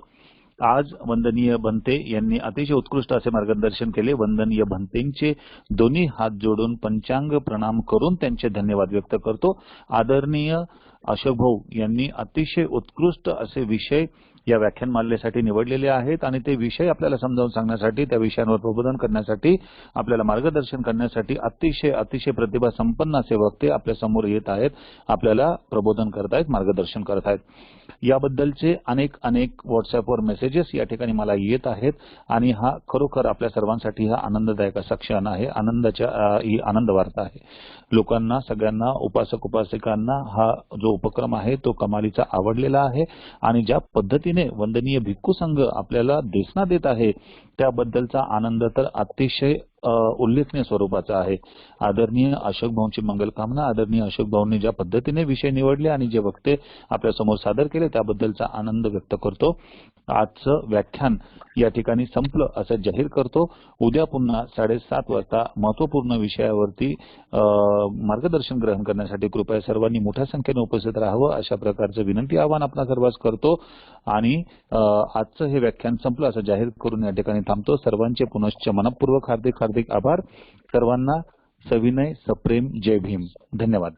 आज वंदनीय भंते यांनी अतिशय उत्कृष्ट असे मार्गदर्शन केले। वंदनीय भंतेंचे दोन्ही हात जोडून पंचांग प्रणाम करून त्यांचे धन्यवाद व्यक्त करतो। आदरणीय अशोक भाऊ यांनी अतिशय उत्कृष्ट असे विषय या व्याख्यानमालेसाठी निवडलेले आहेत आणि ते विषय आपल्याला समजावून सांगण्यासाठी, त्या विषयांवर प्रबोधन करण्यासाठी, आपल्याला मार्गदर्शन करण्यासाठी अतिशय प्रतिभा संपन्न असे वक्ते आपल्या समोर येत आहेत, आपल्याला प्रबोधन करतायत, मार्गदर्शन करतायत। याबद्दलचे अनेक व्हॉट्सअपवर मेसेजेस या ठिकाणी मला येत आहेत आणि हा खरोखर आपल्या सर्वांसाठी हा आनंददायक असा क्षण आहे, ही आनंद वार्ता आहे। लोकांना, सगळ्यांना, उपासक उपासिकांना हा जो उपक्रम आहे तो कमालीचा आवडलेला आहे आणि ज्या पद्धतीने वंदनीय भिक्खू संघ आपल्याला देशना देत आहे त्याबद्दलचा आनंद तर अतिशय उल्लेखनीय स्वरूपाचा आहे. आदरणीय अशोक भाऊंची मंगलकामना. आदरणीय अशोक भाऊंनी ज्या पद्धतीने विषय निवडले आणि जे वक्ते आपल्या समोर सादर केले त्याबद्दलचा आनंद व्यक्त करतो. आजचं व्याख्यान या ठिकाणी संपलं असं जाहीर करतो. उद्या पुन्हा 7:30 वाजता महत्वपूर्ण विषयावरती मार्गदर्शन ग्रहण करण्यासाठी कृपया सर्वांनी मोठ्या संख्येने उपस्थित राहावं अशा प्रकारचं विनंती आवाहन आपला सर्वांस करतो आणि आजचं हे व्याख्यान संपलं असं जाहीर करून या ठिकाणी थांबतो. सर्वांचे पुनश्च मनपूर्वक हार्दिक हार्दिक आभार. सर्वांना सविनय सप्रेम जय भीम. धन्यवाद.